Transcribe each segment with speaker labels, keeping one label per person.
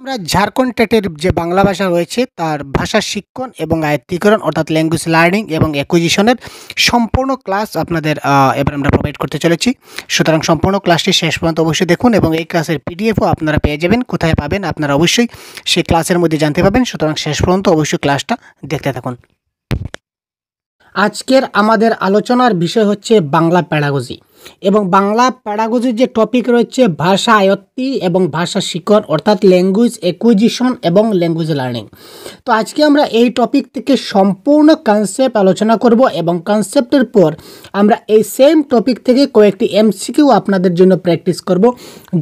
Speaker 1: আমরা ঝাড়খণ্ড টেটের যে বাংলা ভাষা রয়েছে তার ভাষা শিক্ষণ এবং আয়ত্তীকরণ অর্থাৎ ল্যাঙ্গুয়েজ লার্নিং এবং অ্যাকুইজিশনের সম্পূর্ণ ক্লাস আপনাদের এবার আমরা প্রোভাইড করতে চলেছি। সুতরাং সম্পূর্ণ ক্লাসটি শেষ পর্যন্ত অবশ্যই দেখুন এবং এই ক্লাসের পিডিএফও আপনারা পেয়ে যাবেন। কোথায় পাবেন আপনারা অবশ্যই সেই ক্লাসের মধ্যে জানতে পাবেন। সুতরাং শেষ পর্যন্ত অবশ্যই ক্লাসটা দেখতে থাকুন। আজকের আমাদের আলোচনার বিষয় হচ্ছে বাংলা প্যাডাগজি এবং বাংলা প্যাডাগজির যে টপিক রয়েছে ভাষা আয়ত্তি এবং ভাষা শিক্ষণ অর্থাৎ ল্যাঙ্গুয়েজ অ্যাকুইজিশন এবং ল্যাঙ্গুয়েজ লার্নিং। তো আজকে আমরা এই টপিক থেকে সম্পূর্ণ কনসেপ্ট আলোচনা করব এবং কনসেপ্টের পর আমরা এই সেম টপিক থেকে কয়েকটি এমসিকিউ আপনাদের জন্য প্র্যাকটিস করব,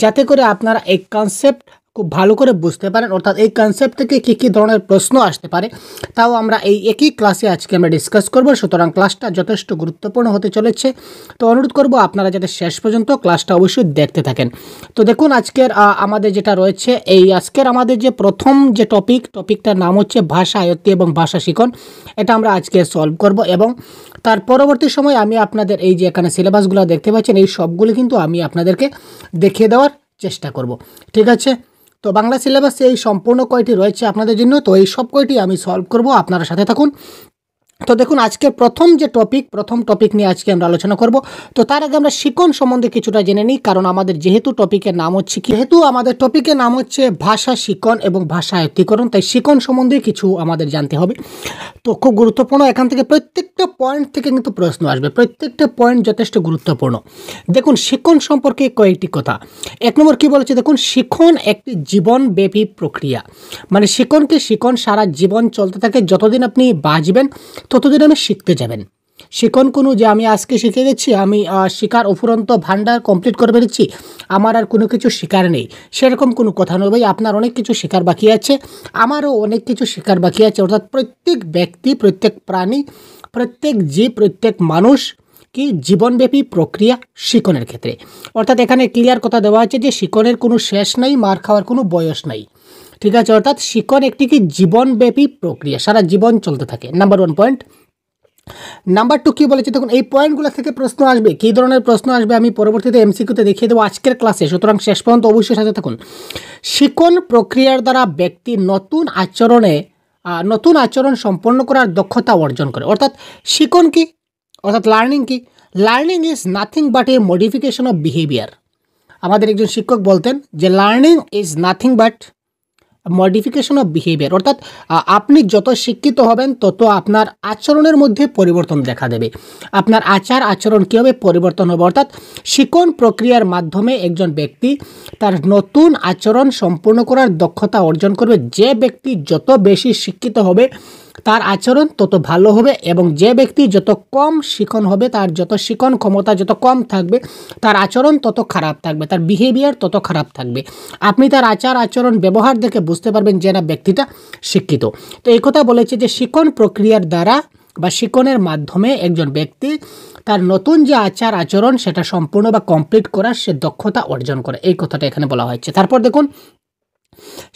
Speaker 1: যাতে করে আপনারা এই কনসেপ্ট খুব ভালো করে বুঝতে পারেন, অর্থাৎ এই কনসেপ্ট থেকে কী কী ধরনের প্রশ্ন আসতে পারে তাও আমরা এই একই ক্লাসে আজকে আমরা ডিসকাস করব। সুতরাং ক্লাসটা যথেষ্ট গুরুত্বপূর্ণ হতে চলেছে, তো অনুরোধ করব আপনারা যাতে শেষ পর্যন্ত ক্লাসটা অবশ্যই দেখতে থাকেন। তো দেখুন আজকের আমাদের যেটা রয়েছে, এই আজকের আমাদের যে প্রথম যে টপিকটার নাম হচ্ছে ভাষা আয়ত্তি এবং ভাষা শিখন। এটা আমরা আজকে সলভ করব এবং তার পরবর্তী সময় আমি আপনাদের এই যে এখানে সিলেবাসগুলো দেখতে পাচ্ছেন এই সবগুলি কিন্তু আমি আপনাদেরকে দেখিয়ে দেওয়ার চেষ্টা করব, ঠিক আছে। তো বাংলা সিলেবাসে এই সম্পূর্ণ কয়টি রয়েছে আপনাদের জন্য, তো এই সব কয়টি আমি সলভ করব, আপনারা সাথে থাকুন। তো দেখুন আজকে প্রথম টপিক নিয়ে আজকে আমরা আলোচনা করব। তো তার আগে আমরা শিখন সম্বন্ধে কিছুটা জেনে নিই, কারণ আমাদের যেহেতু আমাদের টপিকের নাম হচ্ছে ভাষা শিখন এবং ভাষা আয়ত্তীকরণ, তাই শিখন সম্বন্ধে কিছু আমাদের জানতে হবে। তো খুব গুরুত্বপূর্ণ, এখান থেকে প্রত্যেকটা পয়েন্ট থেকে কিন্তু প্রশ্ন আসবে, প্রত্যেকটা পয়েন্ট যথেষ্ট গুরুত্বপূর্ণ। দেখুন শিখন সম্পর্কে কয়েকটি কথা। এক নম্বর কি বলেছে দেখুন, শিখন একটি জীবনব্যাপী প্রক্রিয়া, মানে শিখন সারা জীবন চলতে থাকে। যতদিন আপনি বাঁচবেন ততদিন আমি শিখতে যাবেন। শিখন কোনো যে আমি আজকে শিখে গেছি, আমি শিকার অফুরন্ত ভান্ডার কমপ্লিট করে পেরেছি, আমার আর কোনো কিছু শিকার নেই, সেরকম কোনো কথা নয় ভাই। আপনার অনেক কিছু শেখার বাকি আছে, আমারও অনেক কিছু শেখার বাকি আছে। অর্থাৎ প্রত্যেক ব্যক্তি, প্রত্যেক প্রাণী, প্রত্যেক জীব, প্রত্যেক মানুষ কি জীবনব্যাপী প্রক্রিয়া শিখনের ক্ষেত্রে। অর্থাৎ এখানে ক্লিয়ার কথা দেওয়া আছে যে শিখনের কোনো শেষ নাই, মার খাওয়ার কোনো বয়স নাই, ঠিক আছে। অর্থাৎ শিখন একটি কি জীবনব্যাপী প্রক্রিয়া, সারা জীবন চলতে থাকে। Number 1 point. নাম্বার 2 কি বলেছে দেখুন, এই পয়েন্টগুলো থেকে প্রশ্ন আসবে। কী ধরনের প্রশ্ন আসবে আমি পরবর্তীতে এমসিকিউতে দেখিয়ে দেবো আজকের ক্লাসে, সুতরাং শেষ পর্যন্ত অবশ্যই সাথে থাকুন। শিখন প্রক্রিয়ার দ্বারা ব্যক্তি নতুন আচরণ সম্পন্ন করার দক্ষতা অর্জন করে। অর্থাৎ শিখন কি, অর্থাৎ লার্নিং কি? Learning is nothing but A modification of behaviour. আমাদের একজন শিক্ষক বলতেন যে learning is nothing but modification of behaviour. অর্থাৎ আপনি যত শিক্ষিত হবেন তত আপনার আচরণের মধ্যে পরিবর্তন দেখা দেবে, আপনার আচরণ কীভাবে পরিবর্তন হবে। অর্থাৎ শিখন প্রক্রিয়ার মাধ্যমে একজন ব্যক্তি তার নতুন আচরণ সম্পূর্ণ করার দক্ষতা অর্জন করবে। যে ব্যক্তি যত বেশি শিক্ষিত হবে তার আচরণ তত ভালো হবে, এবং যে ব্যক্তি যত কম শিখন হবে, তার যত শিখন ক্ষমতা যত কম থাকবে, তার আচরণ তত খারাপ থাকবে, তার বিহেভিয়ার তত খারাপ থাকবে। আপনি তার আচরণ ব্যবহার দেখে বুঝতে পারবেন যে না ব্যক্তিটা শিক্ষিত। তো এই কথা বলেছে যে শিখন প্রক্রিয়ার দ্বারা বা শিখনের মাধ্যমে একজন ব্যক্তি তার নতুন যে আচরণ সেটা সম্পূর্ণ বা কমপ্লিট করার সে দক্ষতা অর্জন করে, এই কথাটা এখানে বলা হয়েছে। তারপর দেখুন,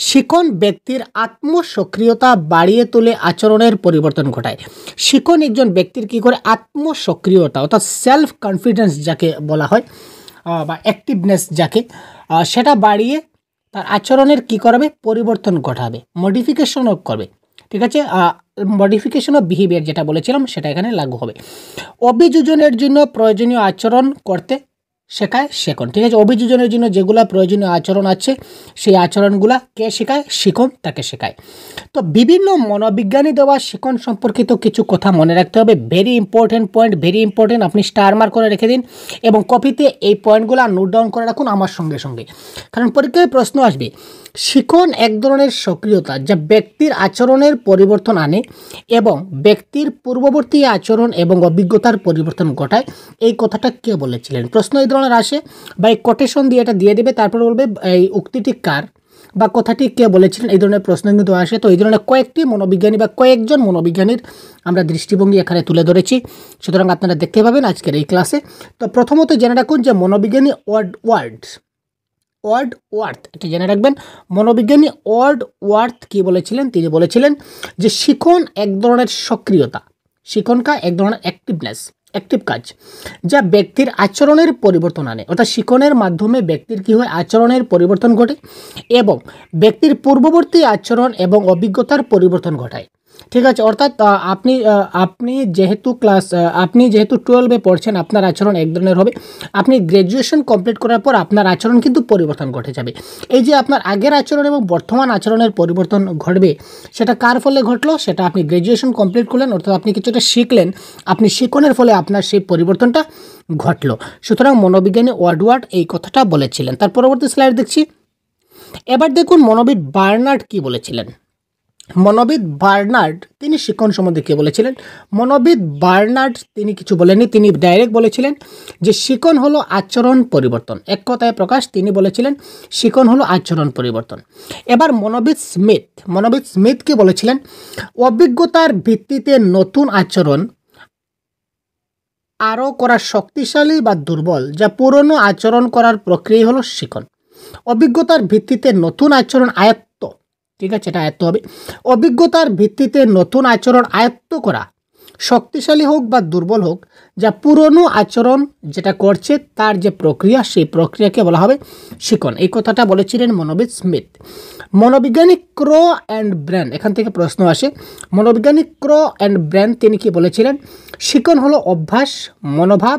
Speaker 1: শিখন ব্যক্তির আত্মসক্রিয়তা বাড়িয়ে তোলে, আচরণের পরিবর্তন ঘটায়। শিখন একজন ব্যক্তির কী করে আত্মসক্রিয়তা অর্থাৎ সেলফ কনফিডেন্স যাকে বলা হয় বা অ্যাক্টিভনেস যাকে, সেটা বাড়িয়ে তার আচরণের কী করবে, পরিবর্তন ঘটাবে, মডিফিকেশনও করবে, ঠিক আছে। মডিফিকেশন অফ বিহেভিয়ার যেটা বলেছিলাম সেটা এখানে লাগু হবে। অভিযোজনের জন্য প্রয়োজনীয় আচরণ করতে শেখায় শিখন, ঠিক আছে। অভিযোজনের জন্য যেগুলো প্রয়োজনীয় আচরণ আছে সেই আচরণগুলা কে শেখায়, শিখন তাকে শেখায়। তো বিভিন্ন মনোবিজ্ঞানী দেওয়া শিখন সম্পর্কিত কিছু কথা মনে রাখতে হবে। Very important point, very important. আপনি স্টার মার্ক করে রেখে দিন এবং কপিতে এই পয়েন্টগুলো নোট ডাউন করে রাখুন আমার সঙ্গে সঙ্গে, কারণ পরীক্ষায় প্রশ্ন আসবে। শিখন এক ধরনের সক্রিয়তা যা ব্যক্তির আচরণের পরিবর্তন আনে এবং ব্যক্তির পূর্ববর্তী আচরণ এবং অভিজ্ঞতার পরিবর্তন ঘটায়। এই কথাটা কে বলেছিলেন? প্রশ্ন এই ধরনের আসে বা এই কোটেশন দিয়ে এটা দিয়ে দেবে, তারপর বলবে এই উক্তিটি কার বা কথাটি কে বলেছিলেন, এই ধরনের প্রশ্ন কিন্তু আসে। তো এই ধরনের কয়েকটি মনোবিজ্ঞানী বা কয়েকজন মনোবিজ্ঞানীর আমরা দৃষ্টিভঙ্গি এখানে তুলে ধরেছি, সুতরাং আপনারা দেখতে পাবেন আজকের এই ক্লাসে। তো প্রথমত জেনে রাখুন যে মনোবিজ্ঞানী ওয়ার্ড এটা জেনে রাখবেন। মনোবিজ্ঞানী ওয়ার্ড কি বলেছিলেন? তিনি বলেছিলেন যে শিখন এক ধরনের সক্রিয়তা, শিখনকা এক ধরনের অ্যাক্টিভনেস, অ্যাক্টিভ কাজ, যা ব্যক্তির আচরণের পরিবর্তন আনে। অর্থাৎ শিখনের মাধ্যমে ব্যক্তির কী হয়, আচরণের পরিবর্তন ঘটে এবং ব্যক্তির পূর্ববর্তী আচরণ এবং অভিজ্ঞতার পরিবর্তন ঘটায়। ঠিক আছে, অর্থাৎ আপনি যেহেতু আপনি যেহেতু 12-এ পড়ছেন, আপনার আচরণ এক ধরনের হবে। আপনি গ্র্যাজুয়েশন কমপ্লিট করার পর আপনার আচরণ কিন্তু পরিবর্তন ঘটে যাবে। এই যে আপনার আগের আচরণ এবং বর্তমান আচরণের পরিবর্তন ঘটবে, সেটা কার ফলে ঘটলো? সেটা আপনি গ্র্যাজুয়েশন কমপ্লিট করলেন, অর্থাৎ আপনি কিছুটা শিখলেন, আপনি শিখনের ফলে আপনার সেই পরিবর্তনটা ঘটলো। সুতরাং মনোবিজ্ঞানী ওয়ার্ডওয়ার্ড এই কথাটা বলেছিলেন। তার পরবর্তী স্লাইড দেখছি। এবার দেখুন মনোবিদ বার্নার্ড কি বলেছিলেন। মনোবিদ বার্নার্ড তিনি শিক্ষণ সম্বন্ধে কে বলেছিলেন? মনোবিদ বার্নার্ড তিনি কিছু বলেননি, তিনি ডাইরেক্ট বলেছিলেন যে শিক্ষণ হলো আচরণ পরিবর্তন। এক কথায় প্রকাশ, তিনি বলেছিলেন শিক্ষণ হলো আচরণ পরিবর্তন। এবার মনোবিদ স্মিথ কি বলেছিলেন? অভিজ্ঞতার ভিত্তিতে নতুন আচরণ আরও করা শক্তিশালী বা দুর্বল, যা পুরনো আচরণ করার প্রক্রিয়া হলো শিক্ষণ। অভিজ্ঞতার ভিত্তিতে নতুন আচরণ আয়ত্ত, ঠিক আছে, এটা আয়ত্ত হবে। অভিজ্ঞতার ভিত্তিতে নতুন আচরণ আয়ত্ত করা, শক্তিশালী হোক বা দুর্বল হোক, যা পুরনো আচরণ যেটা করছে তার যে প্রক্রিয়া, সেই প্রক্রিয়াকে বলা হবে শিক্ষণ। এই কথাটা বলেছিলেন মনোবিদ স্মিথ। মনোবিজ্ঞানী ক্রো অ্যান্ড ব্রেন, এখান থেকে প্রশ্ন আসে। মনোবিজ্ঞানী ক্রো অ্যান্ড ব্রেন তিনি কি বলেছিলেন? শিক্ষণ হলো অভ্যাস, মনোভাব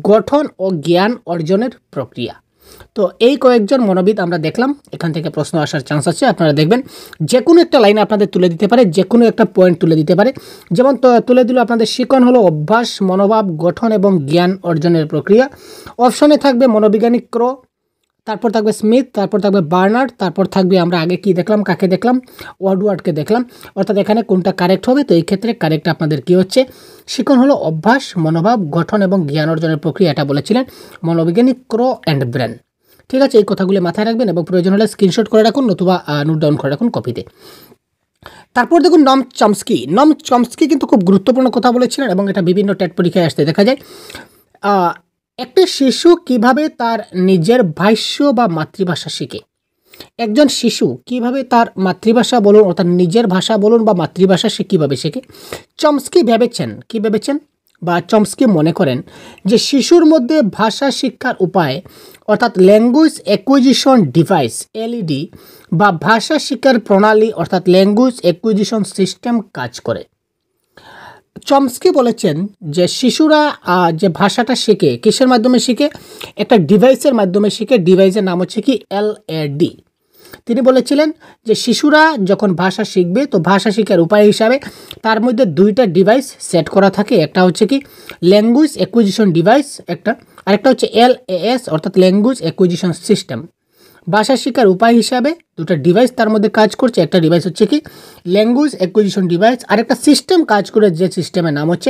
Speaker 1: গঠন ও জ্ঞান অর্জনের প্রক্রিয়া। তো এই কয়েকজন মনোবিদ আমরা দেখলাম, এখান থেকে প্রশ্ন আসার চান্স আছে। আপনারা দেখবেন যে কোনো একটা লাইনে আপনাদের তুলে দিতে পারে, যে কোনো একটা পয়েন্ট তুলে দিতে পারে। যেমন তুলে দিল আপনাদের শিক্ষণ হলো অভ্যাস, মনোভাব গঠন এবং জ্ঞান অর্জনের প্রক্রিয়া। অপশনে থাকবে মনোবিজ্ঞানী ক্রো, তারপর থাকবে স্মিথ, তারপর থাকবে বার্নার্ড, তারপর থাকবে আমরা আগে কি দেখলাম, কাকে দেখলাম, ওয়ার্ডওয়ার্ডকে দেখলাম। অর্থাৎ এখানে কোনটা কারেক্ট হবে? তো এই ক্ষেত্রে কারেক্ট আপনাদের কি হচ্ছে, শিক্ষণ হলো অভ্যাস, মনোভাব গঠন এবং জ্ঞান অর্জনের প্রক্রিয়া, এটা বলেছিলেন মনোবিজ্ঞানী ক্রো অ্যান্ড ব্রেন। ঠিক আছে, এই কথাগুলি মাথায় রাখবেন এবং প্রয়োজন হলে স্ক্রিনশট করে রাখুন নতুবা নোট ডাউন করে রাখুন কপিতে। তারপর দেখুন নম চমস্কি কিন্তু খুব গুরুত্বপূর্ণ কথা বলেছিলেন এবং এটা বিভিন্ন টেট পরীক্ষায় আসতে দেখা যায়। একটি শিশু কিভাবে তার নিজের ভাষ্য বা মাতৃভাষা শিখে। একজন শিশু কিভাবে তার মাতৃভাষা বলুন, অর্থাৎ নিজের ভাষা বলুন বা মাতৃভাষা সে কীভাবে শেখে? চমস্কি ভেবেছেন বা চমস্কি মনে করেন যে শিশুর মধ্যে ভাষা শিক্ষার উপায় অর্থাৎ ল্যাঙ্গুয়েজ অ্যাকুইজিশন ডিভাইস এলইডি বা ভাষা শিক্ষার প্রণালী অর্থাৎ ল্যাঙ্গুয়েজ অ্যাকুইজিশন সিস্টেম কাজ করে। চমস্কি বলেছেন যে শিশুরা যে ভাষাটা শেখে কিসের মাধ্যমে শিখে? একটা ডিভাইসের মাধ্যমে শিখে। ডিভাইসের নাম হচ্ছে কি এলএডি। তিনি বলেছিলেন যে শিশুরা যখন ভাষা শিখবে তো ভাষা শিক্ষার উপায় হিসাবে তার মধ্যে দুইটা ডিভাইস সেট করা থাকে। একটা হচ্ছে কি ল্যাঙ্গুয়েজ অ্যাকুইজিশন ডিভাইস একটা, আরেকটা হচ্ছে এলএএস অর্থাৎ ল্যাঙ্গুয়েজ অ্যাকুইজিশন সিস্টেম। ভাষা শিক্ষার উপায় হিসাবে দুটো ডিভাইস তার মধ্যে কাজ করছে। একটা ডিভাইস হচ্ছে কি ল্যাঙ্গুয়েজ অ্যাকুইজিশন ডিভাইস, আর একটা সিস্টেম কাজ করে, যে সিস্টেমের নাম হচ্ছে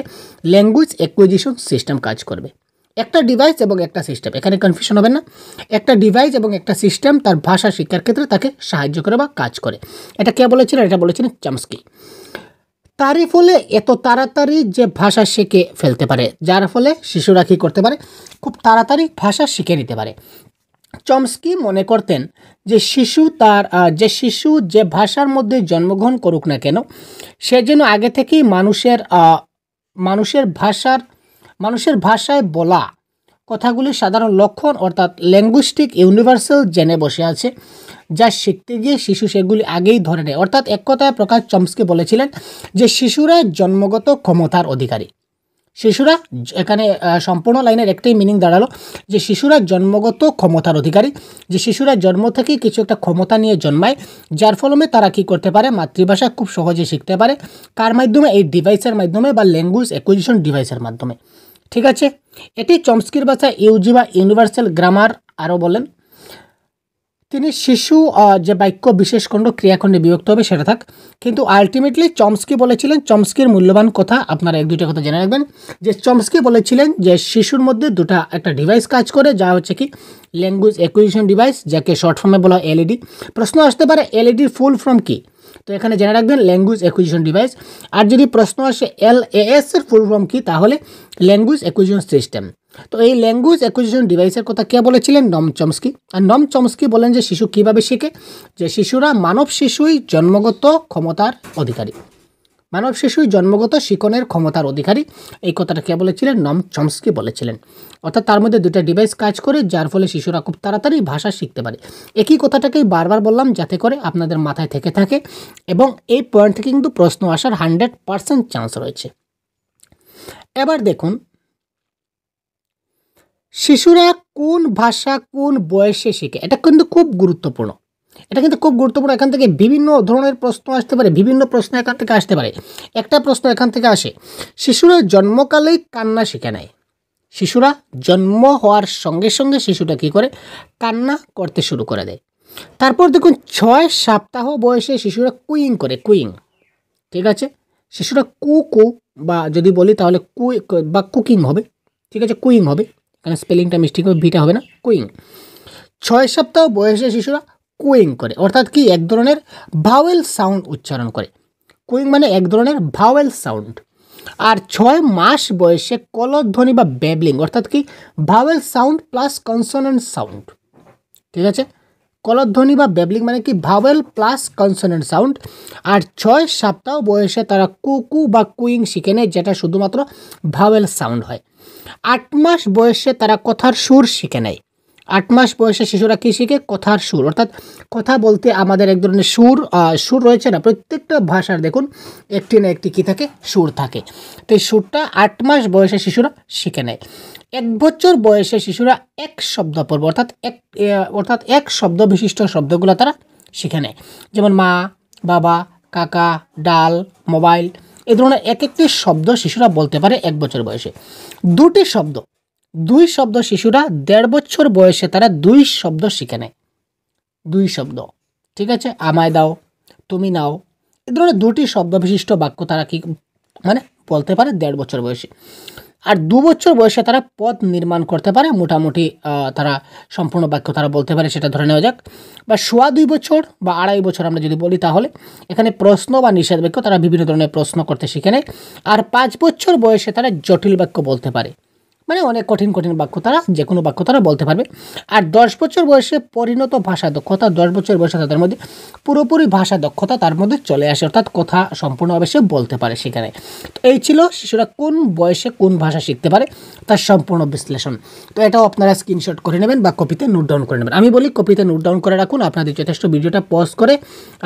Speaker 1: ল্যাঙ্গুয়েজ অ্যাকুইজিশন সিস্টেম কাজ করবে। একটা ডিভাইস এবং একটা সিস্টেম, এখানে কনফিউশন হবে না। একটা ডিভাইস এবং একটা সিস্টেম তার ভাষা শিক্ষার ক্ষেত্রে তাকে সাহায্য করে বা কাজ করে। এটা কে বলেছিলেন? এটা বলেছিলেন চমস্কি। তারই ফলে এত তাড়াতাড়ি যে ভাষা শিখে ফেলতে পারে, যার ফলে শিশুরা কী করতে পারে, খুব তাড়াতাড়ি ভাষা শিখে নিতে পারে। চমস্কি মনে করতেন যে শিশু যে ভাষার মধ্যে জন্মগ্রহণ করুক না কেন, সে যেন আগে থেকেই মানুষের ভাষায় বলা কথাগুলির সাধারণ লক্ষণ অর্থাৎ ল্যাঙ্গুইস্টিক ইউনিভার্সাল জেনে বসে আছে, যা শিখতে গিয়ে শিশু সেগুলি আগেই ধরে নেয়। অর্থাৎ এক কথায় প্রকাশ চমস্কি বলেছিলেন যে শিশুরা জন্মগত ক্ষমতার অধিকারী। শিশুরা, এখানে সম্পূর্ণ লাইনের একটাই মিনিং দাঁড়ালো যে শিশুরা জন্মগত ক্ষমতার অধিকারী, যে শিশুরা জন্ম থেকেই কিছু একটা ক্ষমতা নিয়ে জন্মায়, যার ফলে তারা কী করতে পারে, মাতৃভাষা খুব সহজে শিখতে পারে। কার মাধ্যমে? এই ডিভাইসের মাধ্যমে বা ল্যাঙ্গুয়েজ অ্যাকুইজিশন ডিভাইসের মাধ্যমে। ঠিক আছে, এটি চমস্কির ভাষায় ইউজি বা ইউনিভার্সাল গ্রামার আরও বলেন। তিনি শিশু যে বাক্য বিশেষ খণ্ড ক্রিয়াখণ্ডে বিভক্ত হবে সেটা থাক, কিন্তু আলটিমেটলি চমস্কি বলেছিলেন, চমস্কির মূল্যবান কথা আপনারা এক দুইটা কথা জেনে রাখবেন, যে চমস্কি বলেছিলেন যে শিশুর মধ্যে একটা ডিভাইস কাজ করে, যা হচ্ছে কি ল্যাঙ্গুয়েজ অ্যাকুইজিশন ডিভাইস, যাকে শর্ট ফর্মে বলা হয় এলইডি। প্রশ্ন আসতে পারে এলইডির ফুল ফর্ম কি? তো এখানে জেনে রাখবেন ল্যাঙ্গুয়েজ অ্যাকুইজিশন ডিভাইস। আর যদি প্রশ্ন আসে এলএএস এর ফুল ফর্ম কি, তাহলে ল্যাঙ্গুয়েজ অ্যাকুইজিশন সিস্টেম। তো এই ল্যাঙ্গুয়েজ অ্যাকুইজিশন ডিভাইসের কথা কে বলেছিলেন? নম চমস্কি। আর নম চমস্কি বলেন যে শিশু কিভাবে শিখে, যে শিশুরা মানব শিশুই জন্মগত ক্ষমতার অধিকারী। মানব শিশুই জন্মগত শিখনের ক্ষমতার অধিকারী, এই কথাটা কে বলেছিলেন? নম চমস্কি বলেছিলেন। অর্থাৎ তার মধ্যে দুটো ডিভাইস কাজ করে, যার ফলে শিশুরা খুব তাড়াতাড়ি ভাষা শিখতে পারে। একই কথাটাকেই বারবার বললাম যাতে করে আপনাদের মাথায় থেকে থাকে, এবং এই পয়েন্ট থেকে কিন্তু প্রশ্ন আসার 100% চান্স রয়েছে। এবার দেখুন, শিশুরা কোন ভাষা কোন বয়সে শিখে, এটা কিন্তু খুব গুরুত্বপূর্ণ। এখান থেকে বিভিন্ন ধরনের প্রশ্ন আসতে পারে, বিভিন্ন প্রশ্ন এখান থেকে আসতে পারে। একটা প্রশ্ন এখান থেকে আসে, শিশুরা জন্মকালেই কান্না শিখে নেয়। শিশুরা জন্ম হওয়ার সঙ্গে সঙ্গে শিশুটা কী করে? কান্না করতে শুরু করে দেয়। তারপর দেখুন 6 সপ্তাহ বয়সে শিশুরা কুইং করে, কুইং। ঠিক আছে, শিশুরা কু বা যদি বলি তাহলে বা কুকিং হবে। ঠিক আছে, কুইং হবে, এখানে স্পেলিংটা মিস্টেক হবে, ভিটা হবে না, কুইং। 6 সপ্তাহ বয়সে শিশুরা কুইং করে, অর্থাৎ কি এক ধরনের ভাওয়েল সাউন্ড উচ্চারণ করে। কুইং মানে এক ধরনের ভাওয়েল সাউন্ড। আর 6 মাস বয়সে কলধ্বনি বা ব্যাবলিং, অর্থাৎ কি vowel sound plus consonant sound. ঠিক আছে, কলধ্বনি বা ব্যাবলিং মানে কি ভাওয়েল প্লাস কনসোনেন্ট সাউন্ড। আর 6 সপ্তাহ বয়সে তারা কুকু বা কুইং শিখে নেয়, যেটা শুধুমাত্র ভাওয়েল সাউন্ড হয়। 8 মাস বয়সে তারা কথার সুর শিখে নেয়। 8 মাস বয়সে শিশুরা কী শিখে? কথার সুর, অর্থাৎ কথা বলতে আমাদের এক ধরনের সুর রয়েছে না, প্রত্যেকটা ভাষার দেখুন একটি না একটি কী থাকে? সুর থাকে। তো এই সুরটা 8 মাস বয়সে শিশুরা শিখে নেয়। 1 বছর বয়সে শিশুরা এক শব্দ পর্ব, অর্থাৎ এক শব্দ বিশিষ্ট শব্দগুলো তারা শিখে নেয়। যেমন মা, বাবা, কাকা, ডাল, মোবাইল, এই ধরনের এক একটি শব্দ শিশুরা বলতে পারে 1 বছর বয়সে। 2 শব্দ শিশুরা 1.5 বছর বয়সে তারা 2 শব্দ শিখে নেয়। 2 শব্দ, ঠিক আছে, আমায় দাও, তুমি নাও, এই ধরনের 2টি শব্দ বিশিষ্ট বাক্য তারা কি মানে বলতে পারে 1.5 বছর বয়সে। আর 2 বছর বয়সে তারা পদ নির্মাণ করতে পারে, মোটামুটি তারা সম্পূর্ণ বাক্য তারা বলতে পারে, সেটা ধরে নেওয়া যাক। বা 2.5 বছর বা 2.5 বছর আমরা যদি বলি, তাহলে এখানে প্রশ্ন বা নিষেধ বাক্য তারা বিভিন্ন ধরনের প্রশ্ন করতে শিখে নেয়। আর 5 বছর বয়সে তারা জটিল বাক্য বলতে পারে, মানে অনেক কঠিন বাক্য তারা, যে কোনো বাক্য তারা বলতে পারবে। আর 10 বছর বয়সে পরিণত ভাষা দক্ষতা, 10 বছর বয়সে তাদের মধ্যে পুরোপুরি ভাষা দক্ষতা তার মধ্যে চলে আসে, অর্থাৎ কথা সম্পূর্ণভাবে সে বলতে পারে সেখানে। তো এই ছিল শিশুরা কোন বয়সে কোন ভাষা শিখতে পারে তার সম্পূর্ণ বিশ্লেষণ। তো এটাও আপনারা স্ক্রিনশট করে নেবেন বা কপিতে নোট ডাউন করে নেবেন। আমি বলি কপিতে নোট ডাউন করে রাখুন, আপনাদের যথেষ্ট ভিডিওটা পজ করে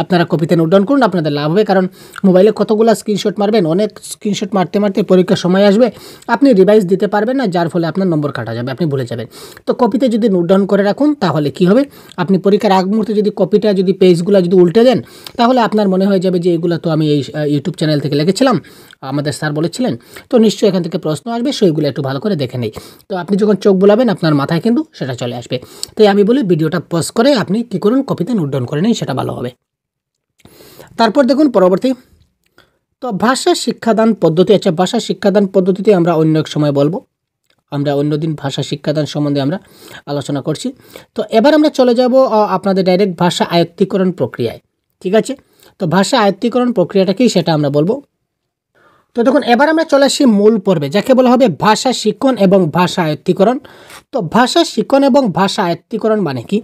Speaker 1: আপনারা কপিতে নোট ডাউন করুন, আপনাদের লাভ হবে। কারণ মোবাইলে কতগুলো স্ক্রিনশট মারবেন, অনেক স্ক্রিনশট মারতে পরীক্ষার সময় আসবে, আপনি রিভাইজ দিতে পারবেন না, যার ফলে আপনার নম্বর কাটা যাবে, আপনি ভুলে যাবেন। তো কপিতে যদি নোট ডাউন করে রাখুন, তাহলে কি হবে, আপনি পরীক্ষার আগ মুহূর্তে যদি কপিটা যদি পেজগুলো যদি উল্টে দেন, তাহলে আপনার মনে হয়ে যাবে যে এগুলো তো আমি এই ইউটিউব চ্যানেল থেকে লিখেছিলাম, আমাদের স্যার বলেছিলেন, তো নিশ্চয়ই এখান থেকে প্রশ্ন আসবে, সেইগুলো একটু ভালো করে দেখে নেই। তো আপনি যখন চোখ বোলাবেন আপনার মাথায় কিন্তু সেটা চলে আসবে। তাই আমি বলি ভিডিওটা পজ করে আপনি কী করুন, কপিতে নোট ডাউন করে নিন, সেটা ভালো হবে। তারপর দেখুন পরবর্তী, তো ভাষা শিক্ষাদান পদ্ধতি। আচ্ছা, ভাষা শিক্ষাদান পদ্ধতিতে আমরা অন্য এক সময় বলবো, আমরা অন্যদিন ভাষা শিক্ষাদান সম্বন্ধে আমরা আলোচনা করছি। তো এবার আমরা চলে যাব আপনাদের ডাইরেক্ট ভাষা আয়ত্তীকরণ প্রক্রিয়ায়। ঠিক আছে, তো ভাষা আয়ত্তীকরণ প্রক্রিয়াটা কি সেটা আমরা বলবো। তো দেখুন এবার আমরা চলে আসি মূল পর্বে, যাকে বলা হবে ভাষা শিক্ষণ এবং ভাষা আয়ত্তীকরণ। তো ভাষা শিক্ষণ এবং ভাষা আয়ত্তীকরণ মানে কি?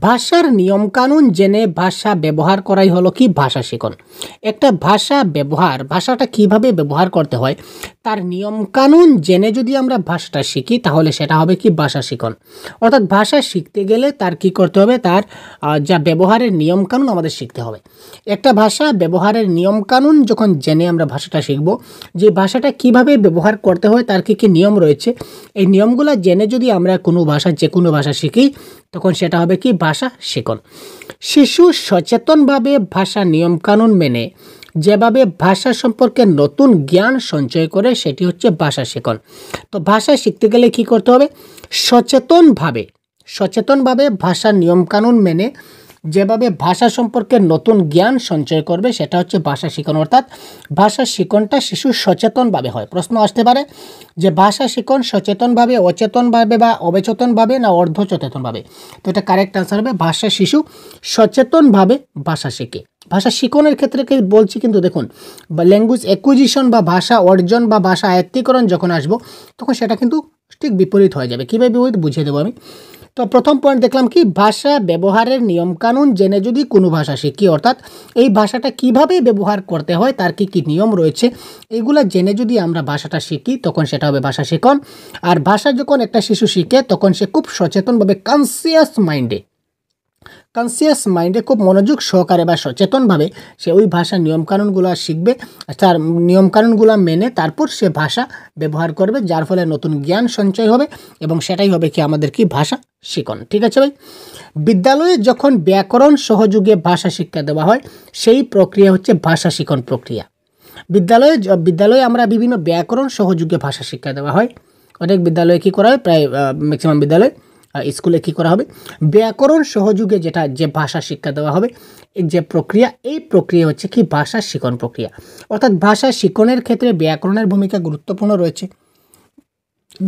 Speaker 1: ভাষার নিয়মকানুন জেনে ভাষা ব্যবহার করাই হলো কি ভাষা শিক্ষণ। একটা ভাষা ব্যবহার, ভাষাটা কিভাবে ব্যবহার করতে হয় তার নিয়মকানুন জেনে যদি আমরা ভাষাটা শিখি, তাহলে সেটা হবে কি ভাষা শিক্ষণ। অর্থাৎ ভাষা শিখতে গেলে তার কি করতে হবে, তার যা ব্যবহারের নিয়মকানুন আমাদের শিখতে হবে। একটা ভাষা ব্যবহারের নিয়মকানুন যখন জেনে আমরা ভাষাটা শিখব, যে ভাষাটা কিভাবে ব্যবহার করতে হয় তার কী কী নিয়ম রয়েছে, এই নিয়মগুলো জেনে যদি আমরা কোনো ভাষা, যে কোনো ভাষা শিখি, তখন সেটা হবে কি ভাষা শিক্ষণ। শিশু সচেতনভাবে ভাষা নিয়মকানুন মেনে যেভাবে ভাষা সম্পর্কে নতুন জ্ঞান সঞ্চয় করে, সেটি হচ্ছে ভাষা শিক্ষণ। তো ভাষা শিখতে গেলে কি করতে হবে? সচেতনভাবে ভাষার নিয়মকানুন মেনে যেভাবে ভাষা সম্পর্কে নতুন জ্ঞান সঞ্চয় করবে, সেটা হচ্ছে ভাষা শিক্ষণ। অর্থাৎ ভাষা শিক্ষণটা শিশু সচেতনভাবে হয়। প্রশ্ন আসতে পারে যে ভাষা শিক্ষণ সচেতনভাবে, অচেতনভাবে বা অবচেতনভাবে না অর্ধচেতনভাবে? তো এটা কারেক্ট আনসার হবে ভাষা শিশু সচেতনভাবে ভাষা শেখে। ভাষা শিক্ষণের ক্ষেত্রে বলছি, কিন্তু দেখুন ল্যাঙ্গুয়েজ অ্যাকুইজিশন বা ভাষা অর্জন বা ভাষা আয়ত্তীকরণ যখন আসবো, তখন সেটা কিন্তু ঠিক বিপরীত হয়ে যাবে। কীভাবে বিপরীত বুঝিয়ে দেবো আমি। তো প্রথম পয়েন্ট দেখলাম কি, ভাষা ব্যবহারের নিয়মকানুন জেনে যদি কোনো ভাষা শিখি, অর্থাৎ এই ভাষাটা কিভাবে ব্যবহার করতে হয়, তার কি কি নিয়ম রয়েছে, এগুলো জেনে যদি আমরা ভাষাটা শিখি তখন সেটা হবে ভাষা শিখন। আর ভাষা যখন একটা শিশু শিখে তখন সে খুব সচেতনভাবে কনসিয়াস মাইন্ডে খুব মনোযোগ সহকারে বা সচেতনভাবে সে ওই ভাষার নিয়মকানুনগুলো শিখবে, তার নিয়মকানুনগুলো মেনে তারপর সে ভাষা ব্যবহার করবে, যার ফলে নতুন জ্ঞান সঞ্চয় হবে এবং সেটাই হবে কি আমাদের কি ভাষা শিখন। ঠিক আছে ভাই। বিদ্যালয়ে যখন ব্যাকরণ সহযোগে ভাষা শিক্ষা দেওয়া হয় সেই প্রক্রিয়া হচ্ছে ভাষা শিখন প্রক্রিয়া। বিদ্যালয়ে আমরা বিভিন্ন ব্যাকরণ সহযোগে ভাষা শিক্ষা দেওয়া হয়। অনেক বিদ্যালয়ে কী করা হয়, প্রায় ম্যাক্সিমাম বিদ্যালয়ে স্কুলে কী করা হবে, ব্যাকরণ সহযোগে যে ভাষা শিক্ষা দেওয়া হবে, যে প্রক্রিয়া, এই প্রক্রিয়া হচ্ছে কি ভাষা শিখন প্রক্রিয়া। অর্থাৎ ভাষা শিখনের ক্ষেত্রে ব্যাকরণের ভূমিকা গুরুত্বপূর্ণ রয়েছে।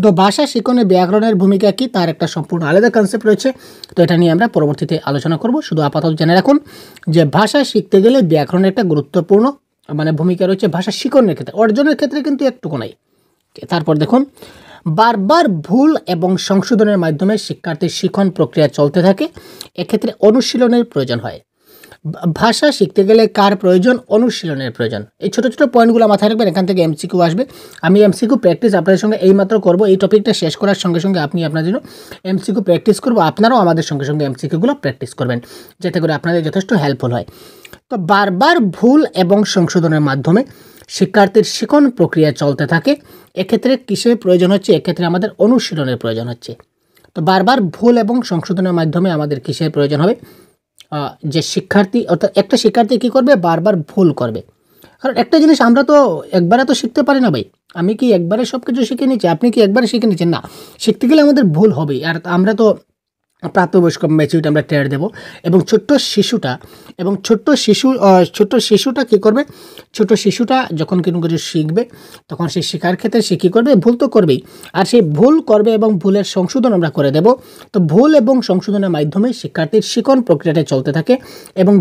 Speaker 1: তো ভাষা শিখনে ব্যাকরণের ভূমিকা কি, তার একটা সম্পূর্ণ আলাদা কনসেপ্ট রয়েছে। তো এটা নিয়ে আমরা পরবর্তীতে আলোচনা করব। শুধু আপাতত জেনে রাখুন যে ভাষা শিখতে গেলে ব্যাকরণের একটা গুরুত্বপূর্ণ ভূমিকা রয়েছে ভাষা শিখনের ক্ষেত্রে, অর্জনের ক্ষেত্রে কিন্তু একটুকু নাই। তারপর দেখুন, বারবার ভুল এবং সংশোধনের মাধ্যমে শিক্ষার্থীর শিখন প্রক্রিয়া চলতে থাকে, এক্ষেত্রে অনুশীলনের প্রয়োজন হয়। ভাষা শিখতে গেলে কার প্রয়োজন? অনুশীলনের প্রয়োজন। এই ছোটো ছোটো পয়েন্টগুলো মাথায় রাখবেন, এখান থেকে এমসিকিউ আসবে। আমি এমসিকিউ প্র্যাকটিস আপনাদের সঙ্গে এইমাত্র করব, এই টপিকটা শেষ করার সঙ্গে সঙ্গে আপনি আপনার জন্য এমসিকিউ প্র্যাকটিস করবো, আপনারাও আমাদের সঙ্গে সঙ্গে এমসিকিউগুলো প্র্যাকটিস করবেন, যাতে করে আপনাদের যথেষ্ট হেল্পফুল হয়। তো বারবার ভুল এবং সংশোধনের মাধ্যমে শিক্ষার্থীর শিখন প্রক্রিয়া চলতে থাকে, এক্ষেত্রে কিসের প্রয়োজন হচ্ছে? এক্ষেত্রে আমাদের অনুশীলনের প্রয়োজন হচ্ছে। তো বারবার ভুল এবং সংশোধনের মাধ্যমে আমাদের কিসের প্রয়োজন হবে? যে শিক্ষার্থী, অর্থাৎ একটা শিক্ষার্থী কী করবে? বারবার ভুল করবে। কারণ একটা জিনিস আমরা তো একবারে তো শিখতে পারি না ভাই। আমি কি একবারে সব কিছু শিখে নিচ্ছি? আপনি কি একবারে শিখে নিচ্ছেন? না, শিখতে গেলে আমাদের ভুল হবেই। আর আমরা তো প্রাপ্তবয়স্ক ম্যাচুরিটি আমরা টের দেবো, এবং ছোট্ট শিশুটা কী করবে? ছোট শিশুটা যখন কোনো কিছু শিখবে তখন সে শেখার ক্ষেত্রে সে কী করবে? ভুল তো করবেই, আর সে ভুল করবে এবং ভুলের সংশোধন আমরা করে দেব। তো ভুল এবং সংশোধনের মাধ্যমে শিক্ষার্থীর শিখন প্রক্রিয়াটা চলতে থাকে, এবং